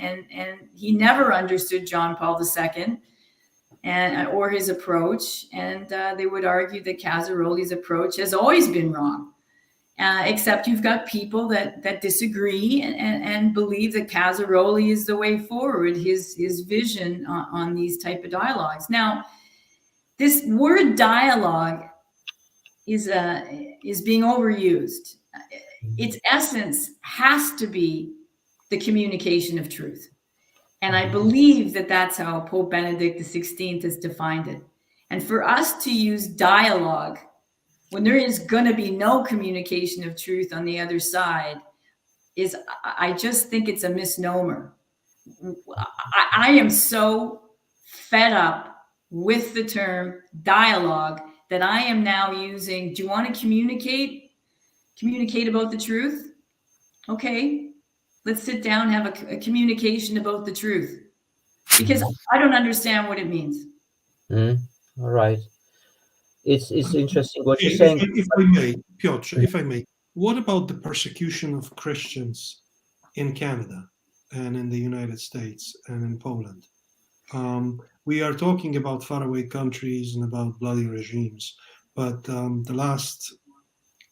he never understood John Paul II or his approach, and they would argue that Casaroli's approach has always been wrong. Except you've got people that disagree and believe that Casaroli is the way forward, his vision on these type of dialogues. Now, this word dialogue is being overused. Its essence has to be the communication of truth. And I believe that that's how Pope Benedict XVI has defined it. And for us to use dialogue when there is going to be no communication of truth on the other side I just think it's a misnomer. I am so fed up with the term dialogue that I am now using, do you want to communicate about the truth? Okay, let's sit down and have a communication about the truth, because I don't understand what it means. All right. It's interesting what you're saying. If I may, Piotr, if I may, what about the persecution of Christians in Canada and in the United States and in Poland? We are talking about faraway countries and about bloody regimes, but the last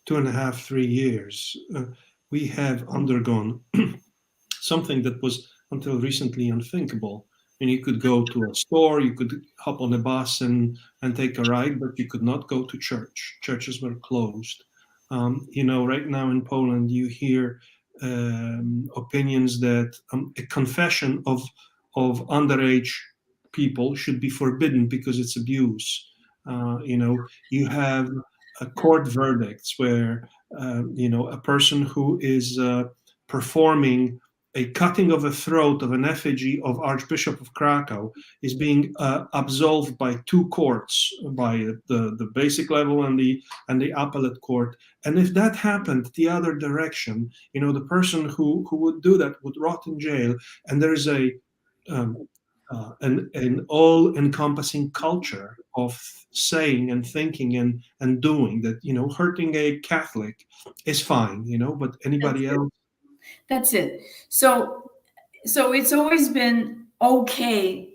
2.5, 3 years, we have undergone something that was until recently unthinkable. And you could go to a store, you could hop on a bus and take a ride, but you could not go to church. Churches were closed. Right now in Poland, you hear opinions that a confession of underage people should be forbidden because it's abuse. You have court verdicts where a person who is performing a cutting of a throat of an effigy of Archbishop of Krakow is being absolved by 2 courts, by the basic level and the appellate court. And if that happened the other direction, the person who would do that would rot in jail. And there's an all-encompassing culture of saying and thinking and doing that, hurting a Catholic is fine, but anybody else. That's it. So it's always been okay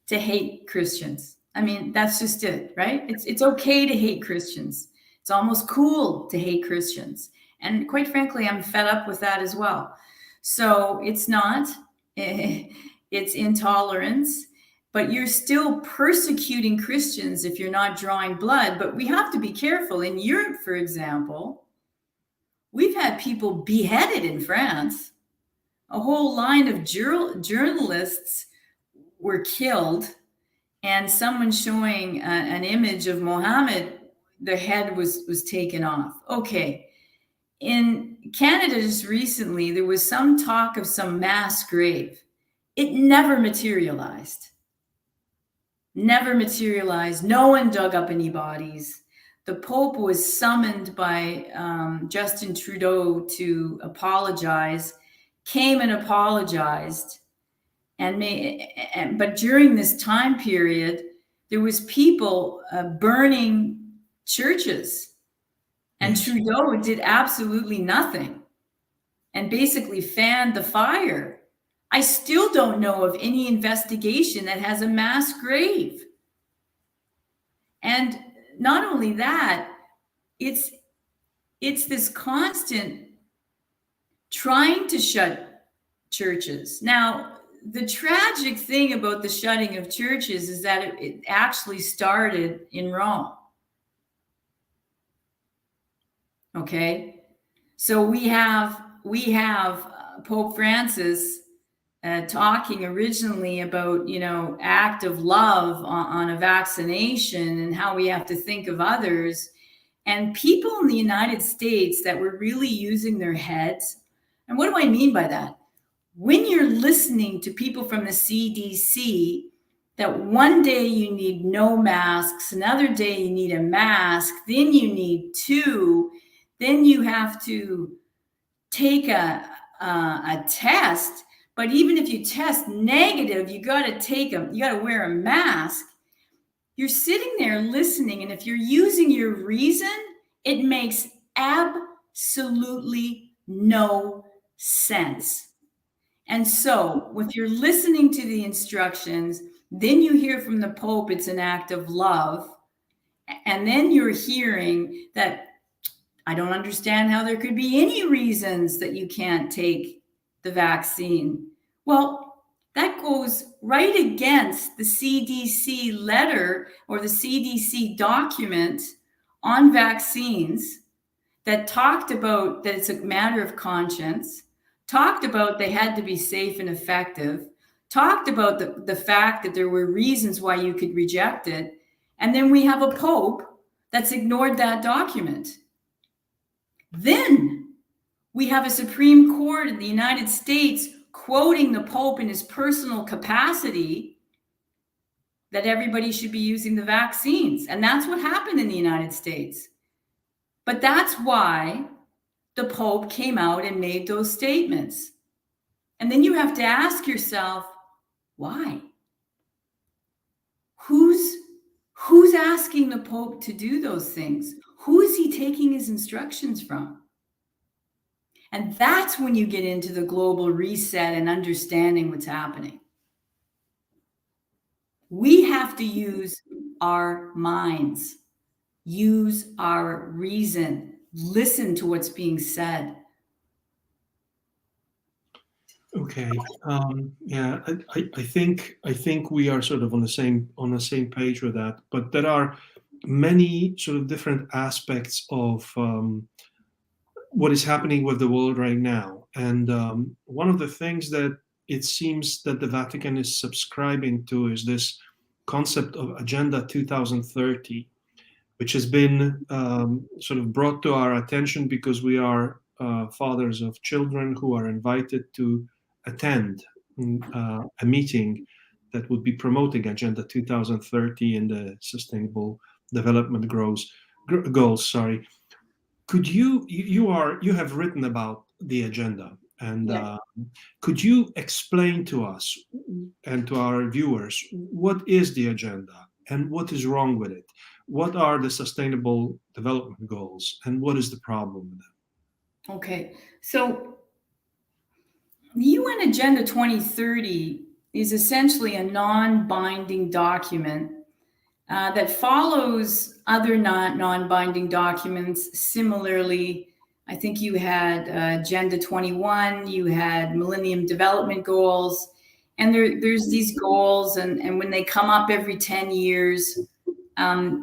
to hate Christians. I mean, that's just it, right? It's okay to hate Christians. It's almost cool to hate Christians. And quite frankly, I'm fed up with that as well. So it's not, it's intolerance, but you're still persecuting Christians if you're not drawing blood. But we have to be careful. In Europe, for example, we've had people beheaded in France. A whole line of journalists were killed, and someone showing an image of Mohammed, the head was taken off. Okay. In Canada just recently, there was some talk of some mass grave. It never materialized. Never materialized. No one dug up any bodies. The Pope was summoned by Justin Trudeau to apologize, came and apologized, but during this time period, there was people burning churches, and Trudeau did absolutely nothing and basically fanned the fire. I still don't know of any investigation that has a mass grave. And not only that, it's this constant trying to shut churches. Now, the tragic thing about the shutting of churches is that it actually started in Rome. Okay, so we have Pope Francis talking originally about, act of love on a vaccination and how we have to think of others. And people in the United States that were really using their heads. And what do I mean by that? When you're listening to people from the CDC, that one day you need no masks, another day you need a mask, then you need two, then you have to take a test. But even if you test negative, you got to wear a mask. You're sitting there listening, and if you're using your reason, it makes absolutely no sense. And so if you're listening to the instructions, then you hear from the Pope it's an act of love, and then you're hearing that I don't understand how there could be any reasons that you can't take the vaccine. Well, that goes right against the CDC letter or the CDC document on vaccines that talked about that it's a matter of conscience, talked about they had to be safe and effective, talked about the fact that there were reasons why you could reject it. And then we have a Pope that's ignored that document. Then we have a Supreme Court in the United States quoting the Pope in his personal capacity that everybody should be using the vaccines. And that's what happened in the United States. But that's why the Pope came out and made those statements. And then you have to ask yourself, why? Who's asking the Pope to do those things? Who is he taking his instructions from? And that's when you get into the global reset and understanding what's happening. We have to use our minds, use our reason, listen to what's being said. Okay. Yeah, I think we are sort of on the same page with that. But there are many sort of different aspects of what is happening with the world right now. And one of the things that it seems that the Vatican is subscribing to is this concept of Agenda 2030, which has been sort of brought to our attention because we are fathers of children who are invited to attend a meeting that would be promoting Agenda 2030 and the Sustainable Development Goals. Sorry. Could you have written about the agenda, and could you explain to us and to our viewers what is the agenda and what is wrong with it? What are the Sustainable Development Goals and what is the problem with them? Okay, so the UN Agenda 2030 is essentially a non-binding document that follows other non-binding documents similarly I think you had Agenda 21, you had Millennium Development Goals, and there's these goals, and when they come up every 10 years,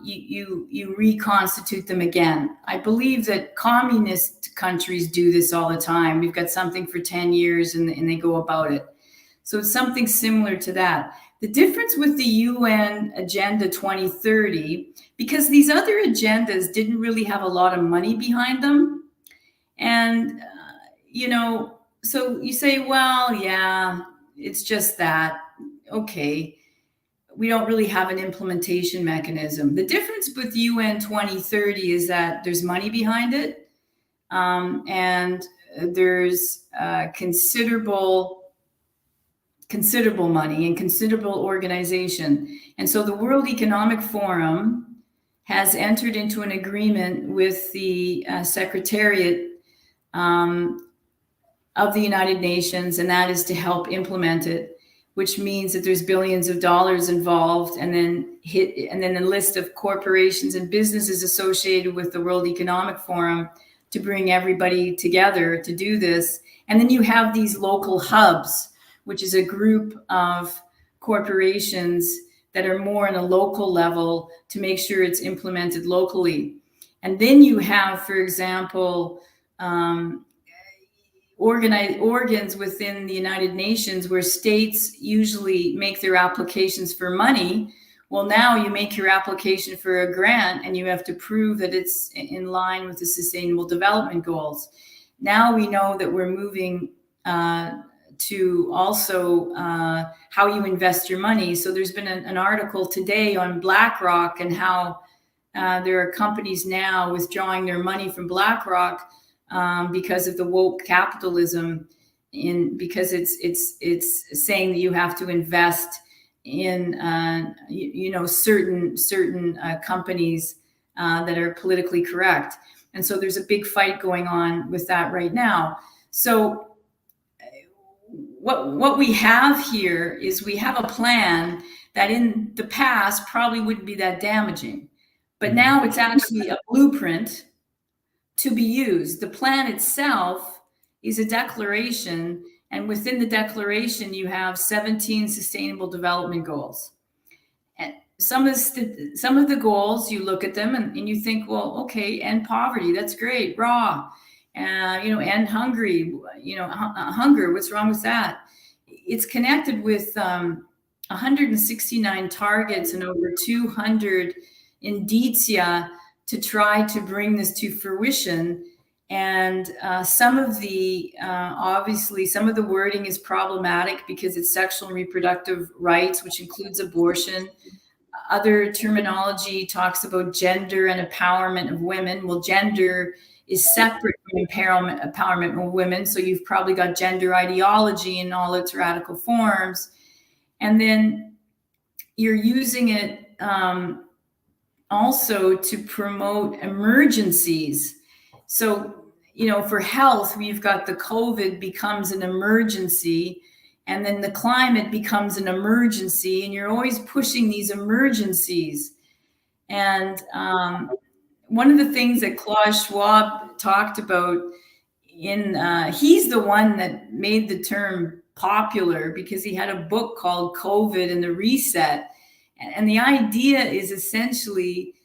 you reconstitute them again. I believe that communist countries do this all the time. We've got something for 10 years and they go about it. So it's something similar to that. The difference with the UN Agenda 2030, because these other agendas didn't really have a lot of money behind them. And, so you say, well, yeah, it's just that. Okay. We don't really have an implementation mechanism. The difference with UN 2030 is that there's money behind it. And there's considerable money and considerable organization. And so the World Economic Forum has entered into an agreement with the Secretariat of the United Nations, and that is to help implement it, which means that there's billions of dollars involved, and then a list of corporations and businesses associated with the World Economic Forum to bring everybody together to do this. And then you have these local hubs, which is a group of corporations that are more on a local level to make sure it's implemented locally. And then you have, for example, organs within the United Nations where states usually make their applications for money. Well, now you make your application for a grant and you have to prove that it's in line with the Sustainable Development Goals. Now we know that we're moving to also how you invest your money. So there's been an article today on BlackRock and how there are companies now withdrawing their money from BlackRock because of the woke capitalism, because it's saying that you have to invest in certain companies that are politically correct. And so there's a big fight going on with that right now. So what we have here is we have a plan that in the past probably wouldn't be that damaging, but now it's actually a blueprint to be used. The plan itself is a declaration, and within the declaration you have 17 sustainable development goals. And some of the goals, you look at them and you think, well, okay, end poverty, that's great, raw. End hunger, what's wrong with that? It's connected with 169 targets and over 200 indicia to try to bring this to fruition. And some of the wording is problematic because it's sexual and reproductive rights, which includes abortion. Other terminology talks about gender and empowerment of women. Well, gender is separate from empowerment of women. So you've probably got gender ideology in all its radical forms. And then you're using it also to promote emergencies. So, for health, we've got the COVID becomes an emergency, and then the climate becomes an emergency, and you're always pushing these emergencies. And one of the things that Klaus Schwab talked about he's the one that made the term popular because he had a book called COVID and the Reset. And the idea is essentially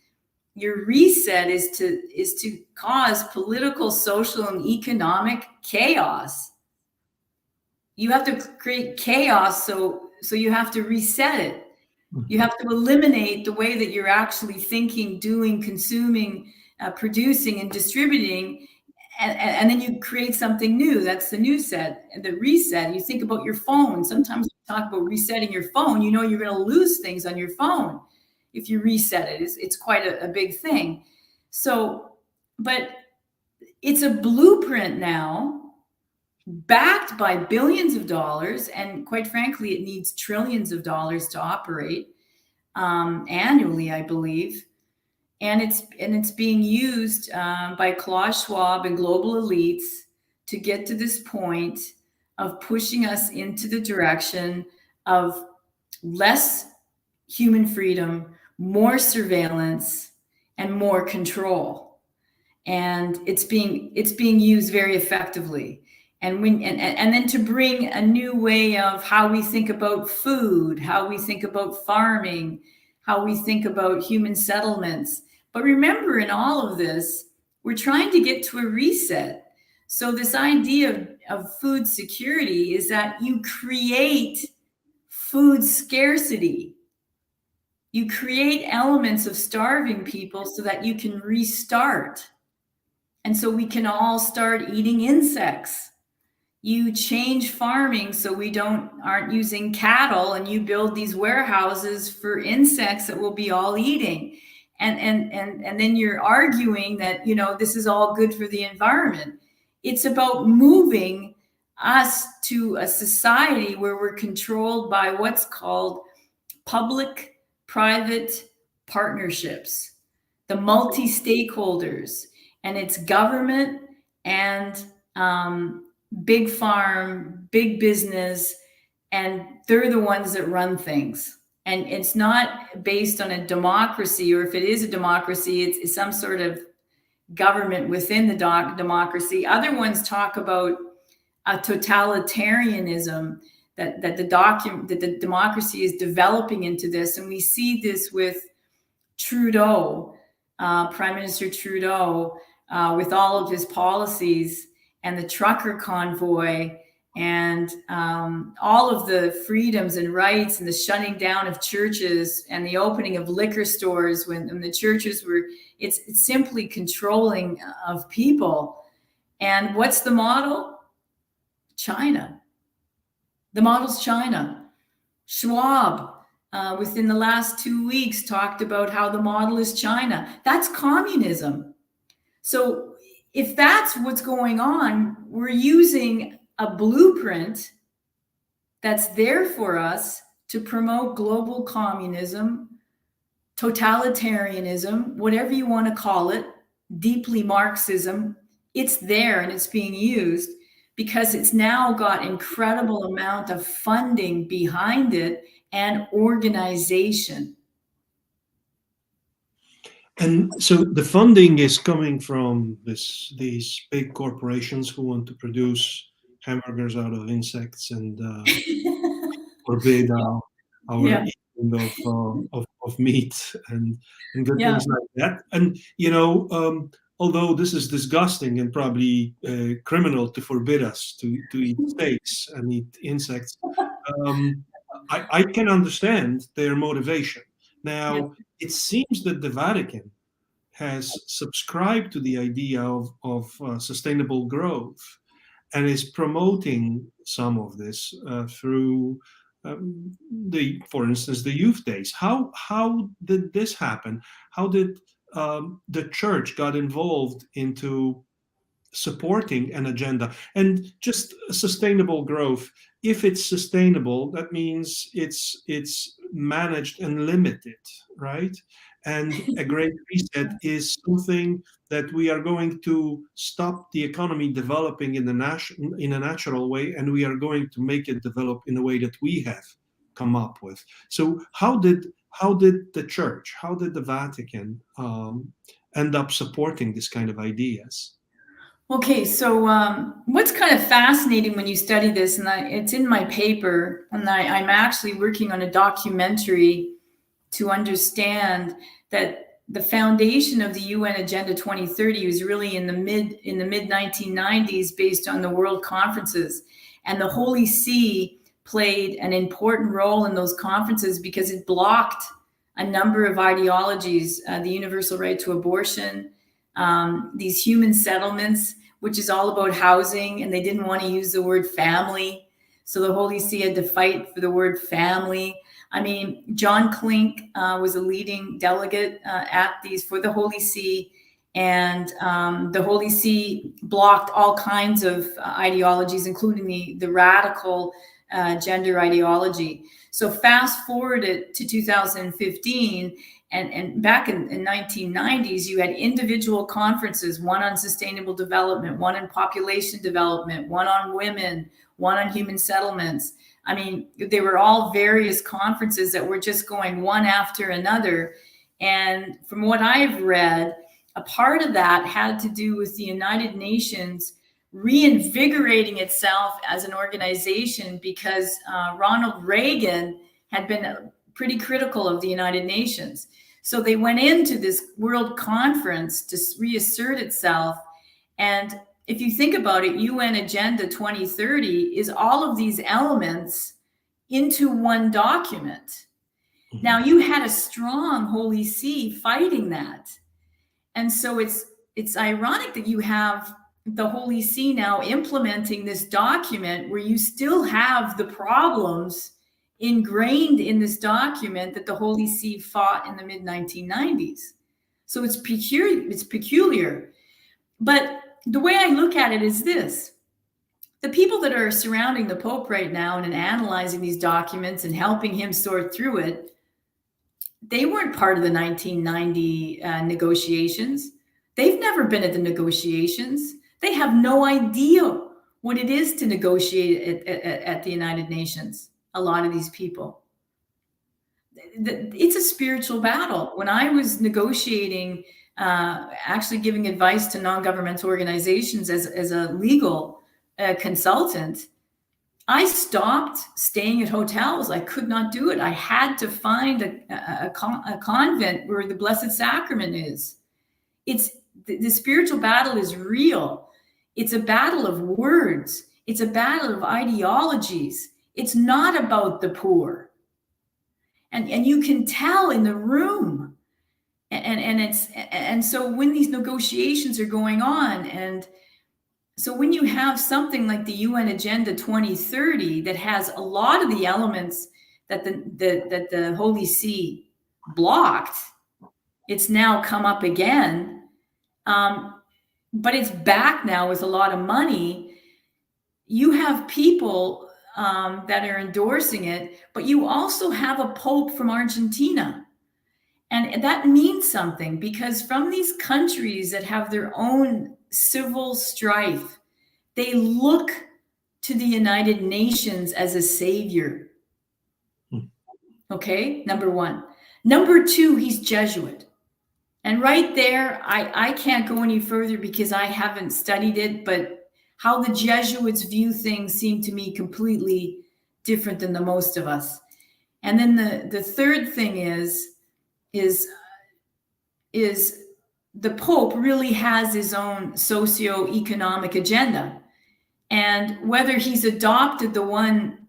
your reset is to cause political, social, and economic chaos. You have to create chaos, so you have to reset it. You have to eliminate the way that you're actually thinking, doing, consuming, producing, and distributing, and then you create something new. That's the new set, the reset. You think about your phone. Sometimes we talk about resetting your phone. You're going to lose things on your phone if you reset it. It's quite a big thing. So, but it's a blueprint now, backed by billions of dollars, and quite frankly, it needs trillions of dollars to operate annually, I believe. And it's being used by Klaus Schwab and global elites to get to this point of pushing us into the direction of less human freedom, more surveillance, and more control. and it's being used very effectively. And then to bring a new way of how we think about food, how we think about farming, how we think about human settlements. But remember, in all of this, we're trying to get to a reset. So this idea of food security is that you create food scarcity. You create elements of starving people so that you can restart. And so we can all start eating insects. You change farming so we aren't using cattle, and you build these warehouses for insects that we'll be all eating. And then you're arguing that, this is all good for the environment. It's about moving us to a society where we're controlled by what's called public-private partnerships, the multi-stakeholders, and it's government and big farm, big business, and they're the ones that run things. And it's not based on a democracy, or if it is a democracy, it's some sort of government within the democracy. Other ones talk about a totalitarianism, that the democracy is developing into this. And we see this with Trudeau, Prime Minister Trudeau, with all of his policies, and the trucker convoy, and all of the freedoms and rights, and the shutting down of churches, and the opening of liquor stores when the churches were, it's simply controlling of people. And what's the model? China. The model's China. Schwab, within the last 2 weeks, talked about how the model is China. That's communism. So if that's what's going on, we're using a blueprint that's there for us to promote global communism, totalitarianism, whatever you want to call it, deeply Marxism. It's there, and it's being used because it's now got incredible amount of funding behind it and organization. And so the funding is coming from these big corporations who want to produce hamburgers out of insects and forbid our eating of meat and good things like that. And although this is disgusting and probably criminal to forbid us to eat steaks and eat insects, I can understand their motivation. Now, it seems that the Vatican has subscribed to the idea of sustainable growth and is promoting some of this through for instance, the youth days. How did this happen? How did the church got involved into supporting an agenda? And just sustainable growth, if it's sustainable, that means it's managed and limited, right? And a great reset is something that we are going to stop the economy developing in a natural way, and we are going to make it develop in a way that we have come up with. So how did the church, how did the Vatican end up supporting this kind of ideas? Okay, so what's kind of fascinating when you study this, and it's in my paper, and I'm actually working on a documentary to understand that the foundation of the UN Agenda 2030 was really in the mid 1990s, based on the world conferences, and the Holy See played an important role in those conferences because it blocked a number of ideologies, the universal right to abortion, these human settlements, which is all about housing, and they didn't want to use the word family. So the Holy See had to fight for the word family. I mean, John Klink was a leading delegate for the Holy See, and the Holy See blocked all kinds of ideologies, including the radical gender ideology. So fast forward it to 2015, and back in 1990s, you had individual conferences, one on sustainable development, one on population development, one on women, one on human settlements. I mean, they were all various conferences that were just going one after another. And from what I've read, a part of that had to do with the United Nations reinvigorating itself as an organization, because Ronald Reagan had been pretty critical of the United Nations. So they went into this world conference to reassert itself. And if you think about it, UN Agenda 2030 is all of these elements into one document. Mm-hmm. Now, you had a strong Holy See fighting that. And so it's ironic that you have the Holy See now implementing this document where you still have the problems ingrained in this document that the Holy See fought in the mid-1990s. So it's peculiar. But the way I look at it is this: the people that are surrounding the Pope right now and analyzing these documents and helping him sort through it, they weren't part of the 1990 negotiations. They've never been at the negotiations. They have no idea what it is to negotiate at the United Nations. A lot of these people. It's a spiritual battle. When I was negotiating, actually giving advice to non-governmental organizations as a legal consultant, I stopped staying at hotels. I could not do it. I had to find a convent where the Blessed Sacrament is. The spiritual battle is real. It's a battle of words. It's a battle of ideologies. It's not about the poor. And you can tell in the room. And so when these negotiations are going on, and so when you have something like the UN Agenda 2030 that has a lot of the elements that the Holy See blocked, it's now come up again. But it's back now with a lot of money. You have people that are endorsing it, but you also have a Pope from Argentina. And that means something, because from these countries that have their own civil strife, they look to the United Nations as a savior. Okay, number one. Number two, he's Jesuit. And right there, I can't go any further because I haven't studied it, but how the Jesuits view things seem to me completely different than the most of us. And then the third thing is the Pope really has his own socio-economic agenda. And whether he's adopted the one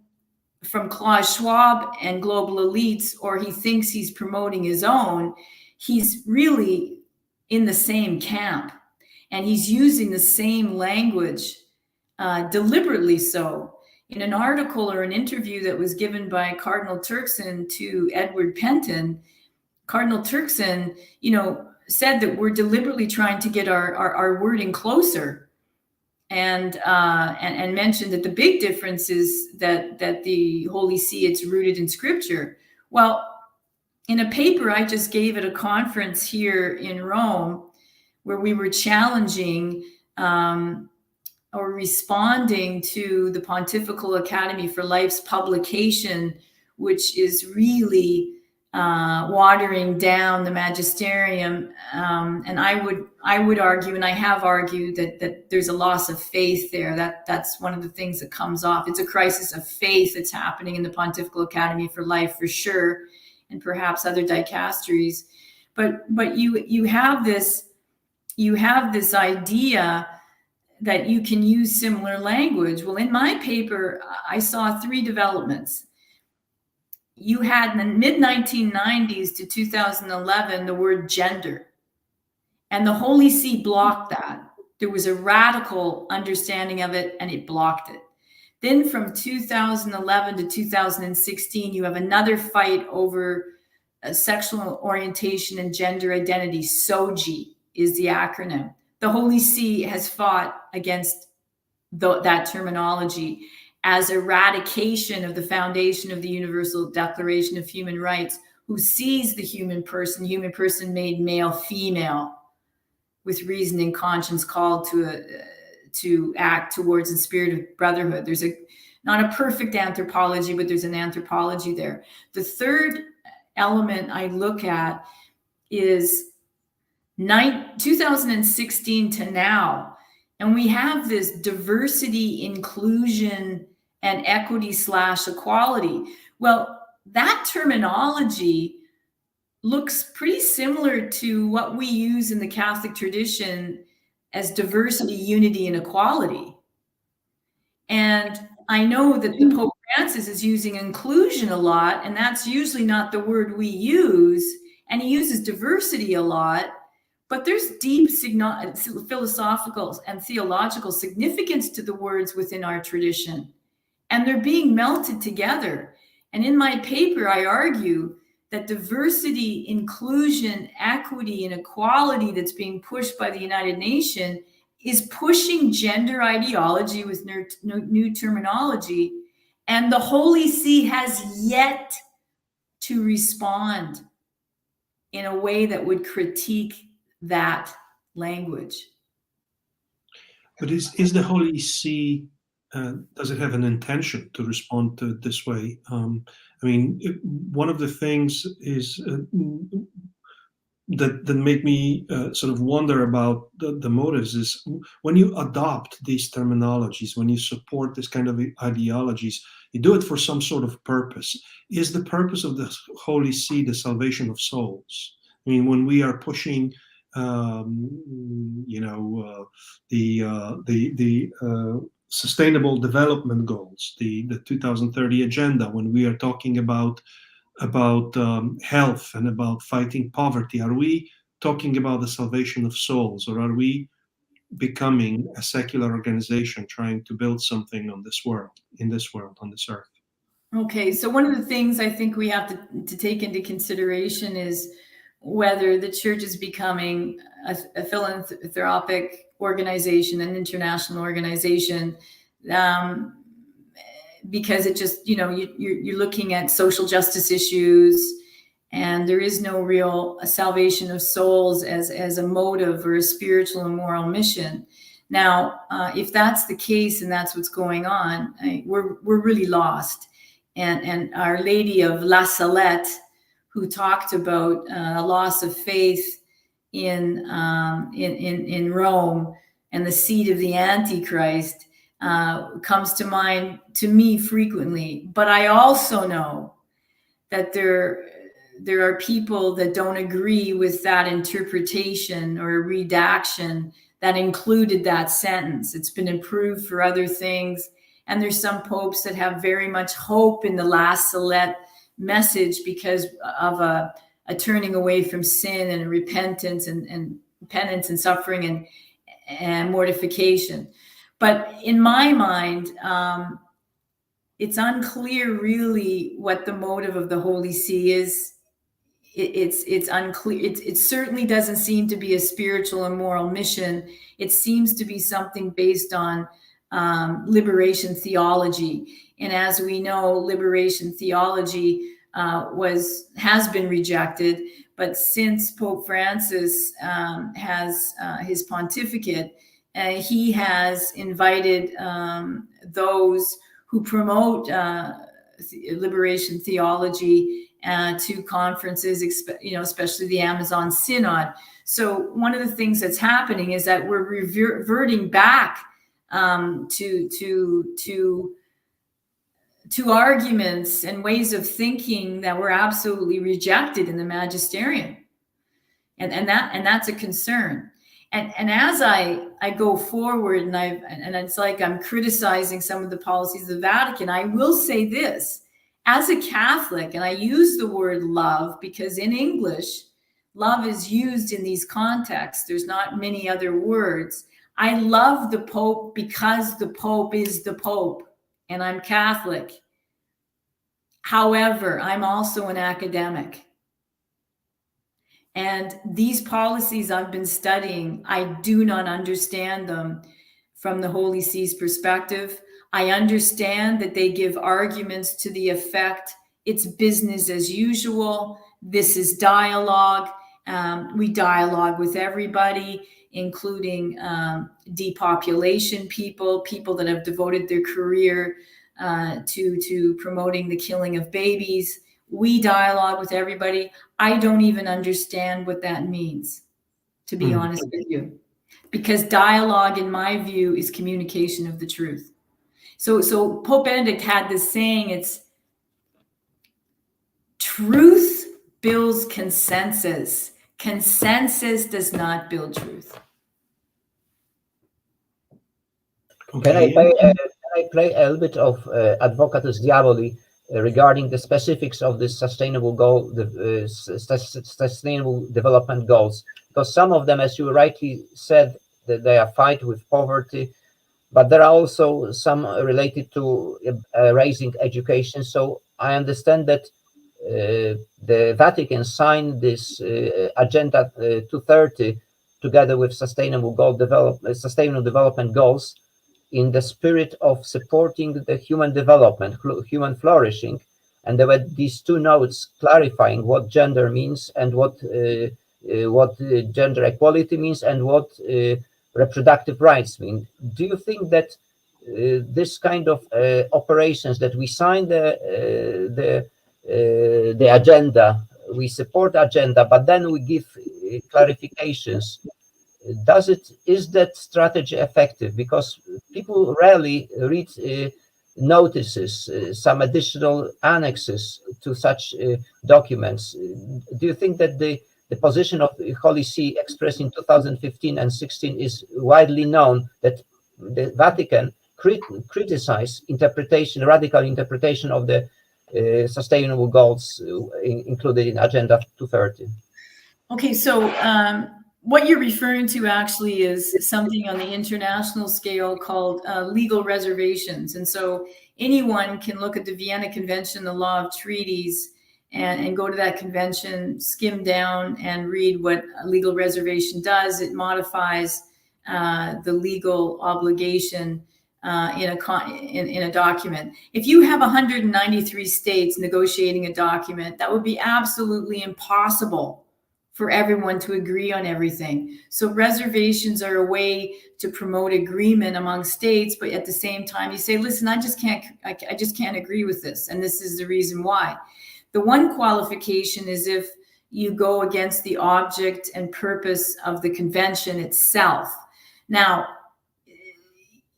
from Klaus Schwab and global elites, or he thinks he's promoting his own, he's really in the same camp. And he's using the same language, deliberately so. In an article or an interview that was given by Cardinal Turkson to Edward Penton, Cardinal Turkson, said that we're deliberately trying to get our wording closer, and mentioned that the big difference is that the Holy See, it's rooted in Scripture. Well, in a paper I just gave at a conference here in Rome, where we were challenging or responding to the Pontifical Academy for Life's publication, which is really watering down the magisterium. And I would argue, and I have argued, that there's a loss of faith there. That's one of the things that comes off. It's a crisis of faith that's happening in the Pontifical Academy for Life, for sure, and perhaps other dicasteries. But you have this idea that you can use similar language. Well, in my paper, I saw three developments. You had in the mid-1990s to 2011 the word gender, and the Holy See blocked that. There was a radical understanding of it, and it blocked it. Then from 2011 to 2016, you have another fight over sexual orientation and gender identity. SOGI is the acronym. The Holy See has fought against that terminology as eradication of the foundation of the Universal Declaration of Human Rights, who sees the human person made male, female, with reason and conscience, called to act towards the spirit of brotherhood. There's not a perfect anthropology, but there's an anthropology there. The third element I look at is 2016 to now, and we have this diversity, inclusion, and equity/equality. Well, that terminology looks pretty similar to what we use in the Catholic tradition as diversity, unity, and equality. And I know that the Pope Francis is using inclusion a lot, and that's usually not the word we use. And he uses diversity a lot, but there's deep philosophical and theological significance to the words within our tradition, and they're being melted together. And in my paper, I argue that diversity, inclusion, equity, and equality that's being pushed by the United Nations is pushing gender ideology with new terminology, and the Holy See has yet to respond in a way that would critique that language. But is the Holy See, does it have an intention to respond to it this way? I mean, one of the things is that make me sort of wonder about the motives is when you adopt these terminologies, when you support this kind of ideologies, you do it for some sort of purpose. Is the purpose of the Holy See the salvation of souls? I mean, when we are pushing, the Sustainable Development Goals, the 2030 Agenda, when we are talking about health and about fighting poverty, are we talking about the salvation of souls, or are we becoming a secular organization trying to build something on this world, on this earth? Okay, so one of the things I think we have to take into consideration is whether the church is becoming a philanthropic organization, an international organization, because it just, you're looking at social justice issues, and there is no real salvation of souls as a motive or a spiritual and moral mission. Now, if that's the case and that's what's going on, we're really lost. And Our Lady of La Salette, who talked about a loss of faith in Rome and the seed of the Antichrist, comes to mind to me frequently. But I also know that there are people that don't agree with that interpretation or redaction that included that sentence. It's been improved for other things. And there's some popes that have very much hope in the La Salette message because of a turning away from sin and repentance and penance and suffering and mortification. But in my mind, it's unclear really what the motive of the Holy See is. It's unclear. It certainly doesn't seem to be a spiritual and moral mission. It seems to be something based on liberation theology. And as we know, liberation theology has been rejected. But since Pope Francis has his pontificate, he has invited those who promote liberation theology to conferences, especially the Amazon Synod. So one of the things that's happening is that we're reverting back to arguments and ways of thinking that were absolutely rejected in the magisterium, and that's a concern. And as I go forward, and it's like I'm criticizing some of the policies of the Vatican, I will say this: as a Catholic, and I use the word love because in English, love is used in these contexts. There's not many other words. I love the Pope because the Pope is the Pope, and I'm Catholic. However, I'm also an academic. And these policies I've been studying, I do not understand them from the Holy See's perspective. I understand that they give arguments to the effect, it's business as usual. This is dialogue. We dialogue with everybody, including depopulation people that have devoted their career to promoting the killing of babies. We dialogue with everybody. I don't even understand what that means. to be honest with you, because dialogue, in my view, is communication of the truth. So Pope Benedict had this saying, it's truth builds consensus. Consensus does not build truth. Can I play a little bit of Advocatus Diaboli regarding the specifics of this sustainable goal, the sustainable development goals? Because some of them, as you rightly said, that they are fight with poverty, but there are also some related to raising education. So I understand that the Vatican signed this Agenda 230 together with Sustainable Development Goals in the spirit of supporting the human development, human flourishing. And there were these two notes clarifying what gender means and what gender equality means and what reproductive rights mean. Do you think that this kind of operations, that we sign the agenda, we support the agenda, but then we give clarifications, is that strategy effective? Because people rarely read notices, some additional annexes to such documents. Do you think that the position of the Holy See expressed in 2015 and 16 is widely known, that the Vatican criticized radical interpretation of the sustainable goals included in Agenda 230? Okay, so what you're referring to actually is something on the international scale called legal reservations. And so anyone can look at the Vienna Convention, the law of treaties, and go to that convention, skim down and read what a legal reservation does. It modifies the legal obligation in a document. If you have 193 states negotiating a document, that would be absolutely impossible for everyone to agree on everything. So reservations are a way to promote agreement among states, but at the same time you say, listen, I just can't agree with this, and this is the reason why. The one qualification is if you go against the object and purpose of the convention itself. Now,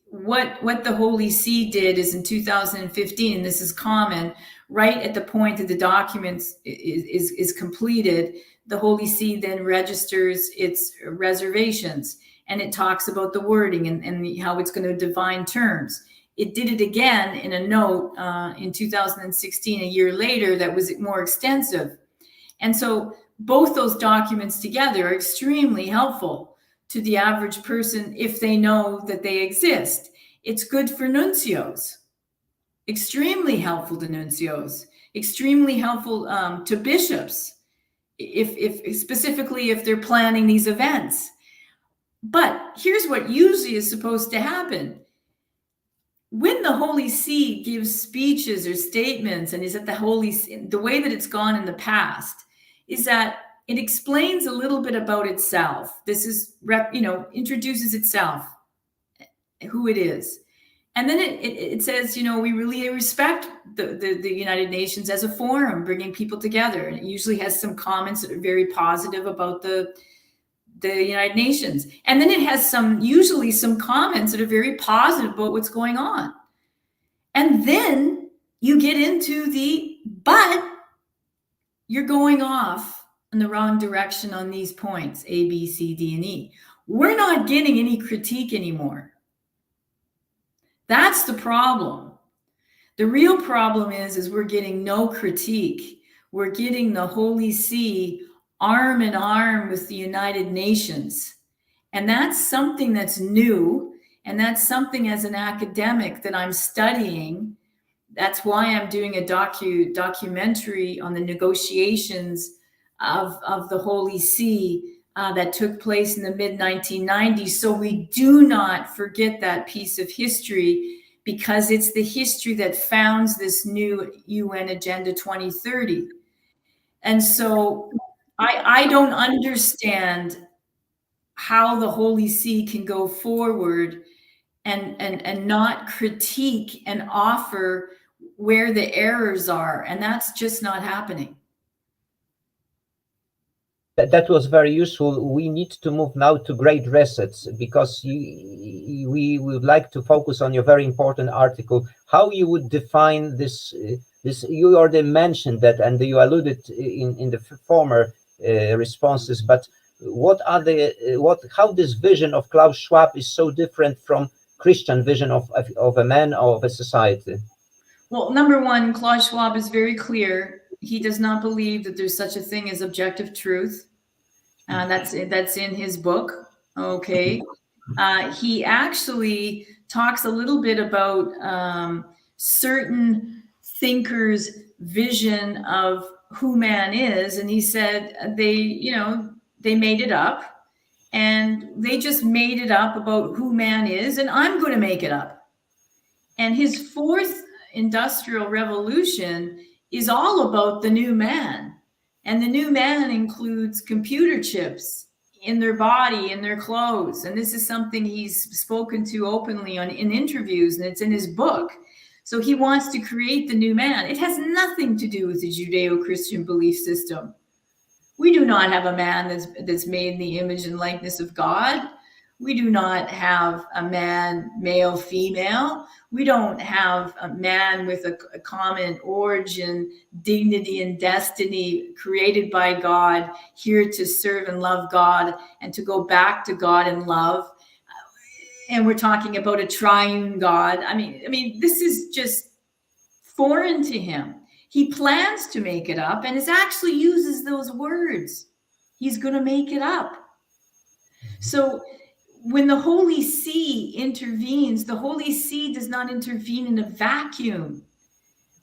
what the Holy See did is in 2015, and this is common, right at the point that the document is completed, the Holy See then registers its reservations, and it talks about the wording and how it's going to define terms. It did it again in a note in 2016, a year later, that was more extensive. And so both those documents together are extremely helpful to the average person if they know that they exist. It's good for nuncios, extremely helpful to nuncios, extremely helpful to bishops, if specifically if they're planning these events. But here's what usually is supposed to happen. When the Holy See gives speeches or statements, and is at the way that it's gone in the past is that it explains a little bit about itself. This is, introduces itself, who it is. And then it says, we really respect the United Nations as a forum, bringing people together. And it usually has some comments that are very positive about the United Nations. And then it has usually some comments that are very positive about what's going on. And then you get into but you're going off in the wrong direction on these points, A, B, C, D, and E. We're not getting any critique anymore. That's the problem. The real problem is we're getting no critique. We're getting the Holy See arm in arm with the United Nations. And that's something that's new. And that's something as an academic that I'm studying. That's why I'm doing a documentary on the negotiations of the Holy See that took place in the mid-1990s. So we do not forget that piece of history, because it's the history that founds this new UN Agenda 2030. And so I don't understand how the Holy See can go forward and not critique and offer where the errors are. And that's just not happening. That was very useful. We need to move now to great resets, because we would like to focus on your very important article. How you would define this? You already mentioned that, and you alluded in the former responses. But what are how this vision of Klaus Schwab is so different from Christian vision of a man or of a society? Well, number one, Klaus Schwab is very clear. He does not believe that there's such a thing as objective truth. That's in his book. Okay. He actually talks a little bit about certain thinkers' vision of who man is, and he said they made it up, and they just made it up about who man is, and I'm going to make it up. And his fourth industrial revolution is all about the new man. And the new man includes computer chips in their body, in their clothes. And this is something he's spoken to openly in interviews, and it's in his book. So he wants to create the new man. It has nothing to do with the Judeo-Christian belief system. We do not have a man that's made in the image and likeness of God. We do not have a man, male, female. We don't have a man with a common origin, dignity, and destiny created by God, here to serve and love God and to go back to God in love. And we're talking about a triune God. I mean, this is just foreign to him. He plans to make it up, and it actually uses those words. He's going to make it up. So when the Holy See intervenes, the Holy See does not intervene in a vacuum.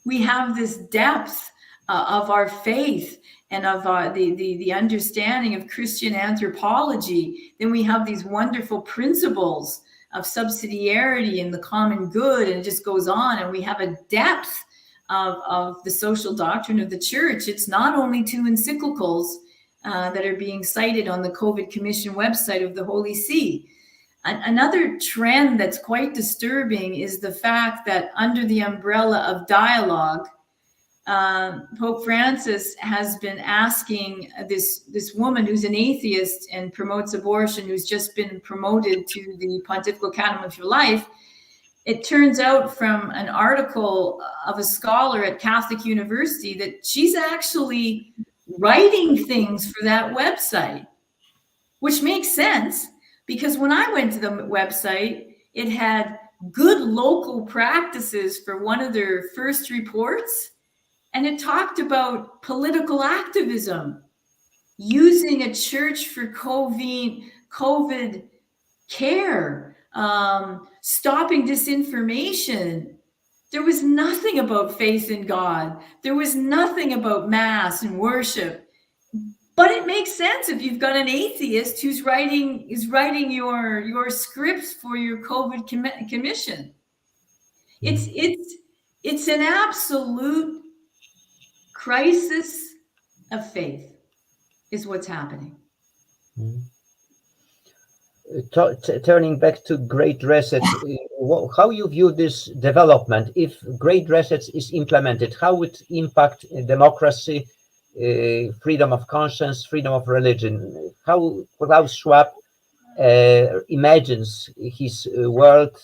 We have this depth of our faith and of the understanding of Christian anthropology. Then we have these wonderful principles of subsidiarity and the common good, and it just goes on. And we have a depth of the social doctrine of the church. It's not only two encyclicals that are being cited on the COVID Commission website of the Holy See. Another trend that's quite disturbing is the fact that under the umbrella of dialogue, Pope Francis has been asking this woman who's an atheist and promotes abortion, who's just been promoted to the Pontifical Academy for Life. It turns out from an article of a scholar at Catholic University that she's actually writing things for that website, which makes sense, because when I went to the website, it had good local practices for one of their first reports, and it talked about political activism, using a church for COVID care, stopping disinformation. There was nothing about faith in God. There was nothing about mass and worship. But it makes sense if you've got an atheist who's writing your scripts for your COVID commission. It's an absolute crisis of faith is what's happening. Turning back to Great Reset, how you view this development? If Great Reset is implemented, how would it impact democracy, freedom of conscience, freedom of religion? How Klaus Schwab imagines his world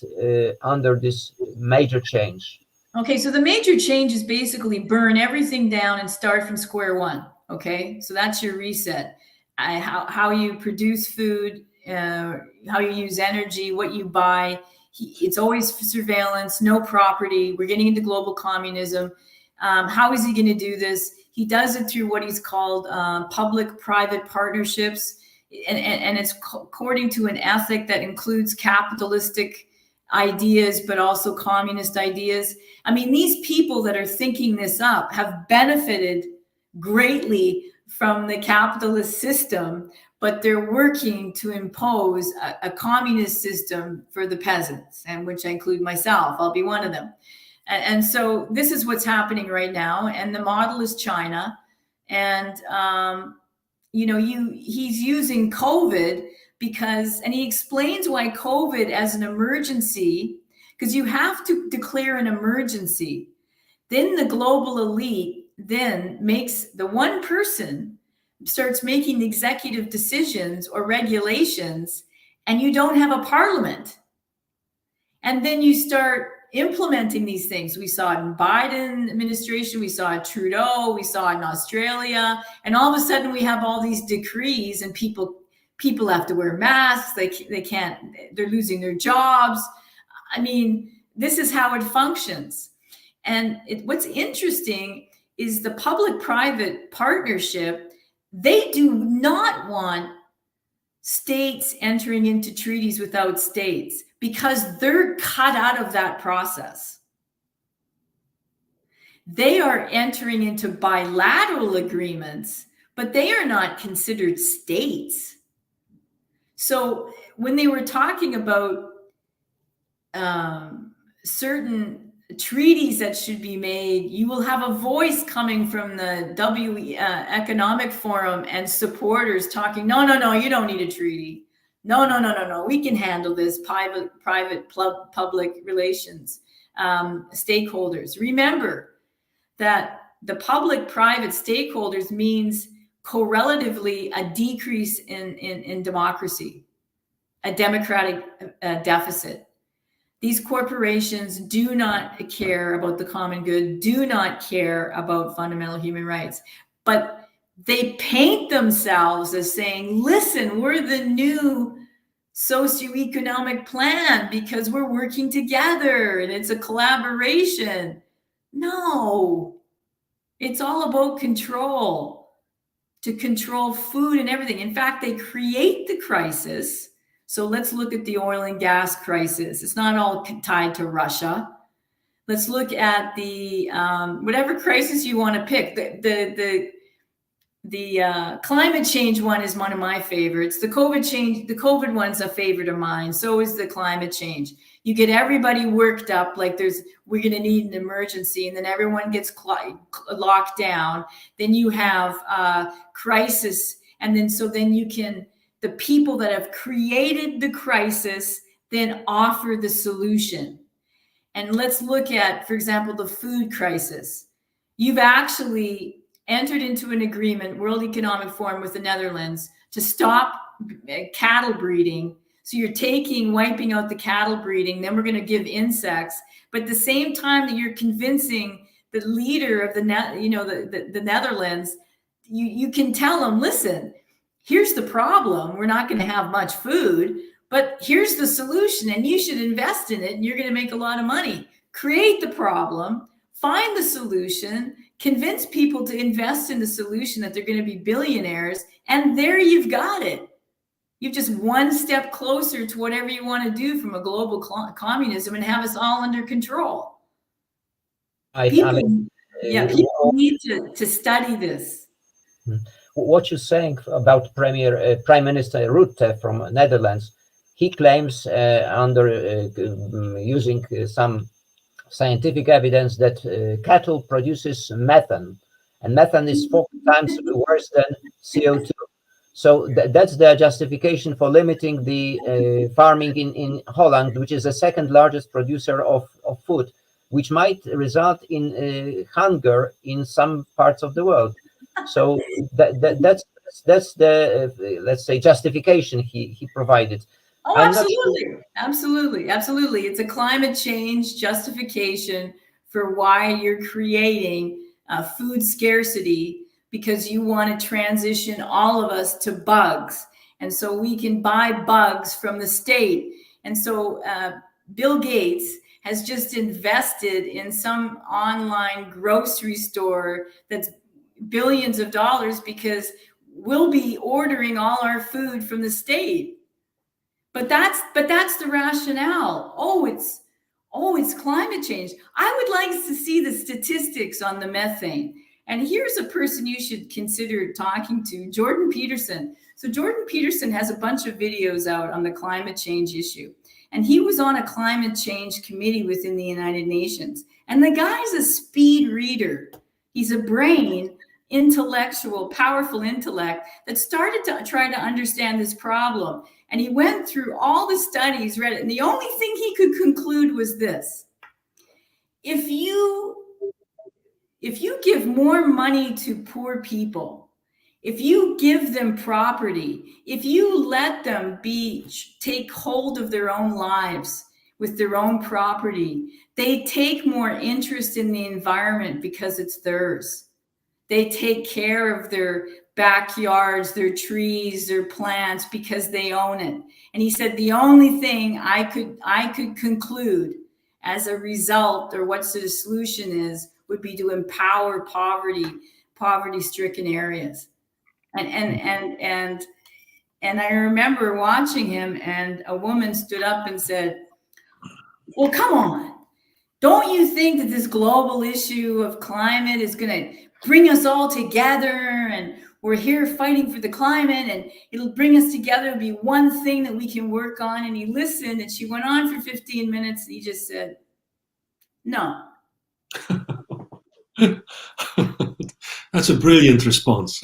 under this major change? Okay, so the major change is basically burn everything down and start from square one. Okay, so that's your reset. How you produce food, how you use energy, what you buy. It's always surveillance, no property. We're getting into global communism. How is he going to do this? He does it through what he's called public-private partnerships. And it's according to an ethic that includes capitalistic ideas, but also communist ideas. I mean, these people that are thinking this up have benefited greatly from the capitalist system, but they're working to impose a communist system for the peasants, and which I include myself. I'll be one of them. And so this is what's happening right now. And the model is China. And, he's using COVID and he explains why COVID as an emergency, because you have to declare an emergency. Then the global elite then makes the one person starts making executive decisions or regulations, and you don't have a parliament. And then you start implementing these things. We saw it in Biden administration, we saw it Trudeau, we saw it in Australia, and all of a sudden we have all these decrees, and people have to wear masks. They can't. They're losing their jobs. I mean, this is how it functions. And what's interesting is the public-private partnership. They do not want states entering into treaties without states, because they're cut out of that process. They are entering into bilateral agreements, but they are not considered states. So when they were talking about certain treaties that should be made, you will have a voice coming from the Economic Forum and supporters talking, no, you don't need a treaty. No, we can handle this. Private public relations, stakeholders. Remember that the public-private stakeholders means correlatively a decrease in democracy, a democratic deficit. These corporations do not care about the common good, do not care about fundamental human rights, but they paint themselves as saying, listen, we're the new socioeconomic plan because we're working together and it's a collaboration. No, it's all about control, to control food and everything. In fact, they create the crisis. So let's look at the oil and gas crisis. It's not all tied to Russia. Let's look at the whatever crisis you want to pick. The climate change one is one of my favorites. The COVID one's a favorite of mine. So is the climate change. You get everybody worked up like we're going to need an emergency, and then everyone gets locked down. Then you have crisis, and then you can. The people that have created the crisis then offer the solution. And let's look at, for example, the food crisis. You've actually entered into an agreement, World Economic Forum with the Netherlands, to stop cattle breeding. So you're wiping out the cattle breeding, then we're going to give insects. But at the same time that you're convincing the leader of the Netherlands, you can tell them, listen, here's the problem. We're not going to have much food, but here's the solution, and you should invest in it, and you're going to make a lot of money. Create the problem, find the solution, convince people to invest in the solution that they're going to be billionaires, and there you've got it. You're just one step closer to whatever you want to do from a global communism and have us all under control. People need to study this. What you're saying about Prime Minister Rutte from Netherlands, he claims using some scientific evidence that cattle produces methane, and methane is 4 times worse than CO2. So that's the justification for limiting the farming in Holland, which is the second largest producer of food, which might result in hunger in some parts of the world. So that's the let's say justification he provided. Oh, absolutely. It's a climate change justification for why you're creating food scarcity, because you want to transition all of us to bugs, and so we can buy bugs from the state. And so Bill Gates has just invested in some online grocery store that's billions of dollars, because we'll be ordering all our food from the state. But that's the rationale. It's climate change. I would like to see the statistics on the methane. And here's a person you should consider talking to, Jordan Peterson. So Jordan Peterson has a bunch of videos out on the climate change issue. And he was on a climate change committee within the United Nations. And the guy's a speed reader. He's a brain, intellectual, powerful intellect that started to try to understand this problem. And he went through all the studies, read it. And the only thing he could conclude was this: if you give more money to poor people, If you give them property, if you let them take hold of their own lives with their own property, they take more interest in the environment because it's theirs. They take care of their backyards, their trees, their plants because they own it. And he said the only thing I could conclude as a result, or what's the solution is, would be to empower poverty-stricken areas. And I remember watching him, and a woman stood up and said, well, come on. Don't you think that this global issue of climate is going to bring us all together, and we're here fighting for the climate, and it'll bring us together, it'll be one thing that we can work on? And he listened, and she went on for 15 minutes, and he just said, no. That's a brilliant response.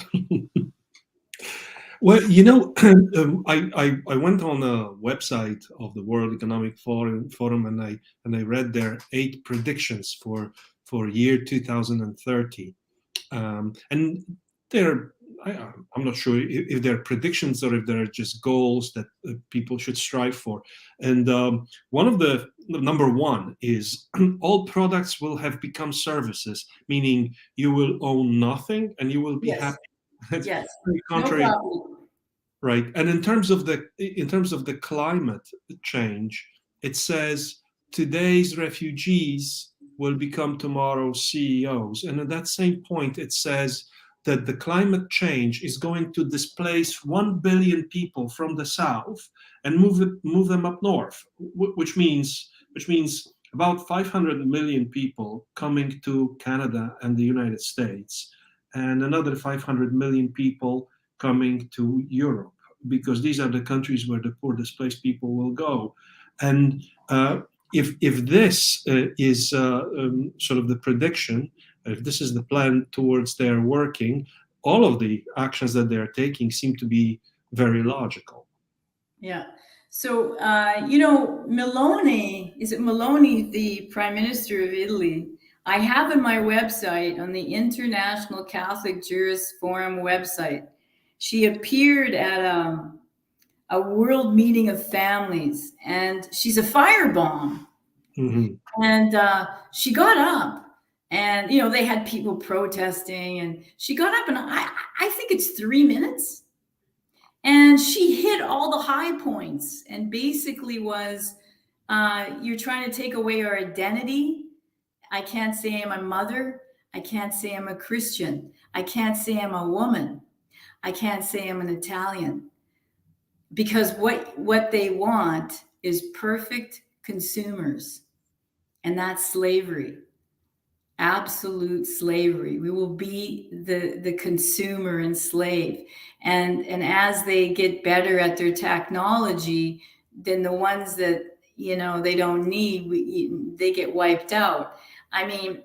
Well, you know, I went on a website of the World Economic Forum, and I read their 8 predictions for year 2030, and I'm not sure if they're predictions or if they're just goals that people should strive for. And one of the number 1 is all products will have become services, meaning you will own nothing and you will be happy. That's yes. very contrary. No, right. And in terms of the climate change, it says today's refugees will become tomorrow's CEOs. And at that same point, it says that the climate change is going to displace 1 billion people from the south and move them up north, which means about 500 million people coming to Canada and the United States, and another 500 million people coming to Europe, because these are the countries where the poor displaced people will go. And if this is sort of the prediction, if this is the plan towards their working, all of the actions that they're taking seem to be very logical. Yeah. So, Meloni, is it Meloni, the Prime Minister of Italy? I have in my website, on the International Catholic Jurist Forum website, she appeared at a world meeting of families, and she's a firebomb. Mm-hmm. And she got up, and, they had people protesting, and she got up, and I think it's 3 minutes. And she hit all the high points, and basically was, you're trying to take away our identity. I can't say I'm a mother. I can't say I'm a Christian. I can't say I'm a woman. I can't say I'm an Italian. Because what they want is perfect consumers. And that's slavery. Absolute slavery. We will be the consumer and slave. And as they get better at their technology, then the ones that, they don't need, they get wiped out. I mean,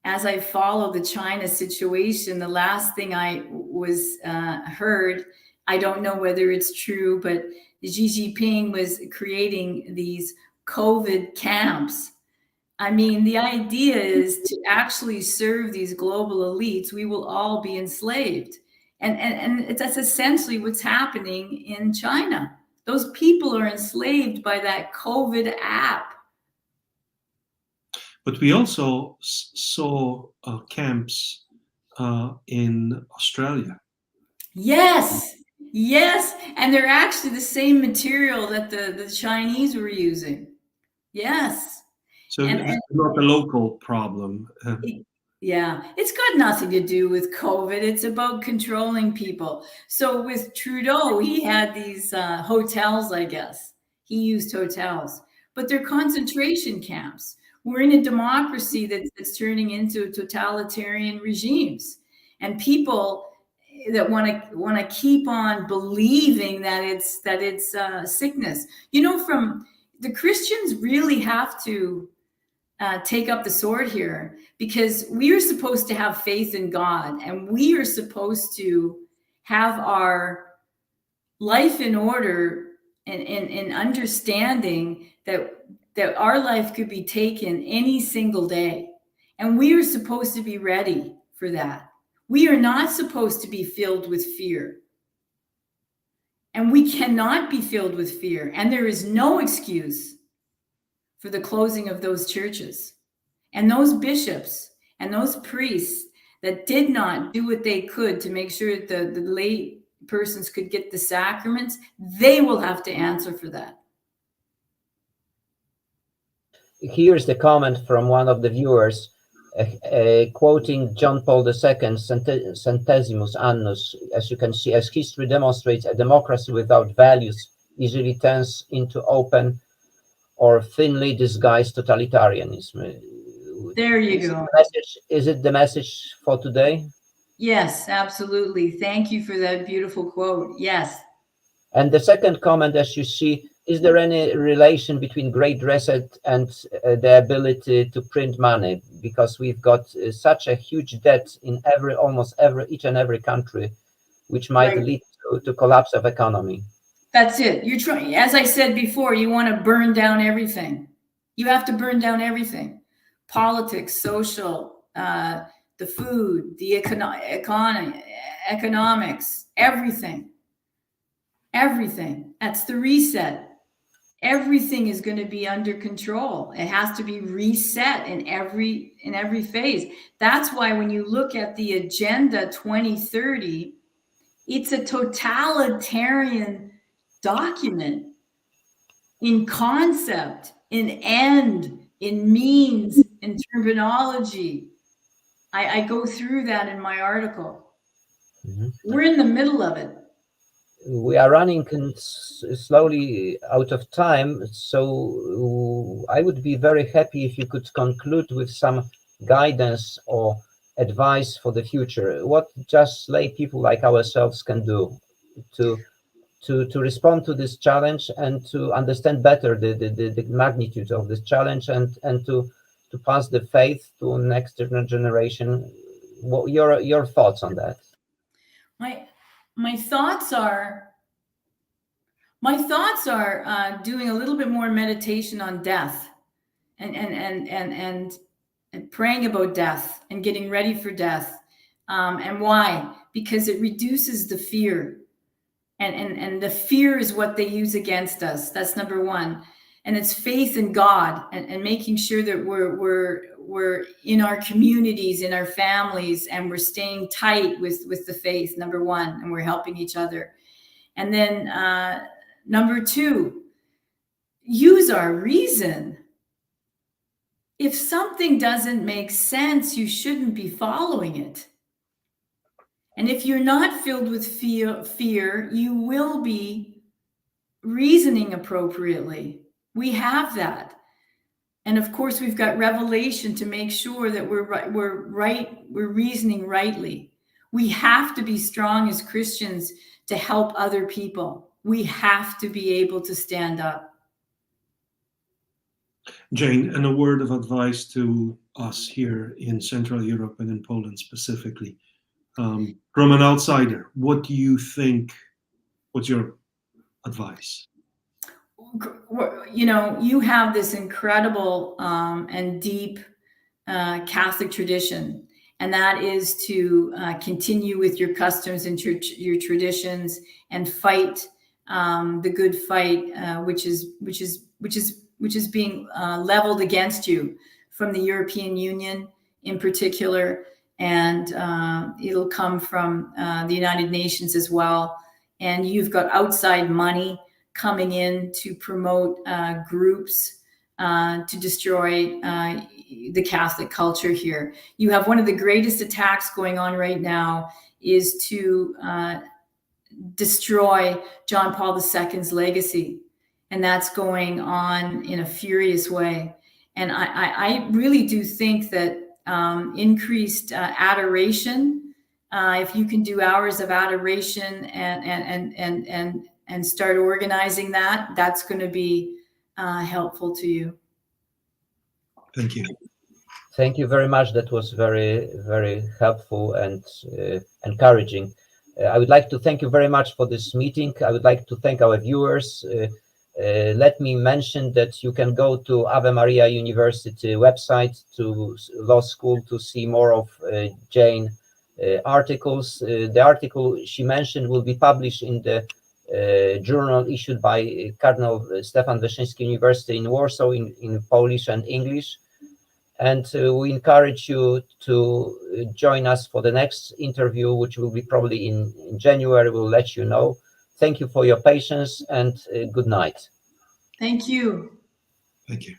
as I follow the China situation, the last thing I was heard, I don't know whether it's true, but Xi Jinping was creating these COVID camps. I mean, the idea is to actually serve these global elites. We will all be enslaved. And that's essentially what's happening in China. Those people are enslaved by that COVID app. But we also saw camps in Australia. Yes. And they're actually the same material that the Chinese were using. Yes. So it's not a local problem. It's got nothing to do with COVID. It's about controlling people. So with Trudeau, he had these hotels, I guess. He used hotels, but they're concentration camps. We're in a democracy that's turning into totalitarian regimes, and people that want to keep on believing that it's sickness. From the Christians really have to take up the sword here, because we are supposed to have faith in God, and we are supposed to have our life in order and understanding that our life could be taken any single day. And we are supposed to be ready for that. We are not supposed to be filled with fear. And we cannot be filled with fear. And there is no excuse for the closing of those churches. And those bishops and those priests that did not do what they could to make sure that the lay persons could get the sacraments, they will have to answer for that. Here's the comment from one of the viewers, quoting John Paul II, Centesimus Annus. As you can see, as history demonstrates, a democracy without values easily turns into open or thinly disguised totalitarianism. There you go. Is it the message for today? Yes, absolutely. Thank you for that beautiful quote. Yes. And the second comment, as you see, is there any relation between Great Reset and the ability to print money? Because we've got such a huge debt in each and every country, which might lead to collapse of economy. That's it. You're trying, as I said before, you want to burn down everything. You have to burn down everything. Politics, social, the food, the economics, everything. Everything. That's the reset. Everything is going to be under control. It has to be reset in every phase. That's why when you look at the Agenda 2030, it's a totalitarian document in concept, in end, in means, in terminology. I go through that in my article. Mm-hmm. We're in the middle of it. We are running slowly out of time, so I would be very happy if you could conclude with some guidance or advice for the future. What just lay people like ourselves can do to respond to this challenge and to understand better the magnitude of this challenge and to pass the faith to next generation. What your thoughts on that? My thoughts are doing a little bit more meditation on death and praying about death and getting ready for death. And why? Because it reduces the fear. And the fear is what they use against us. That's number one. And it's faith in God and making sure that we're in our communities, in our families, and we're staying tight with the faith, number one, and we're helping each other. And then number two, use our reason. If something doesn't make sense, you shouldn't be following it. And if you're not filled with fear, you will be reasoning appropriately. We have that. And of course, we've got revelation to make sure that we're reasoning rightly. We have to be strong as Christians to help other people. We have to be able to stand up. Jane, and a word of advice to us here in Central Europe and in Poland specifically. From an outsider, what do you think? What's your advice? You know, you have this incredible and deep Catholic tradition, and that is to continue with your customs and your traditions and fight the good fight, which is being leveled against you from the European Union in particular. And it'll come from the United Nations as well. And you've got outside money coming in to promote groups to destroy the Catholic culture here. You have one of the greatest attacks going on right now is to destroy John Paul II's legacy. And that's going on in a furious way. And I really do think that increased adoration, if you can do hours of adoration and start organizing that, that's going to be helpful to you. Thank you. Thank you very much. That was very, very helpful and encouraging. I would like to thank you very much for this meeting. I would like to thank our viewers. let me mention that you can go to Ave Maria University website to law school to see more of Jane articles. The article she mentioned will be published in the journal issued by Cardinal Stefan Wyszyński University in Warsaw in Polish and English. And we encourage you to join us for the next interview, which will be probably in January. We'll let you know. Thank you for your patience, and good night. Thank you. Thank you.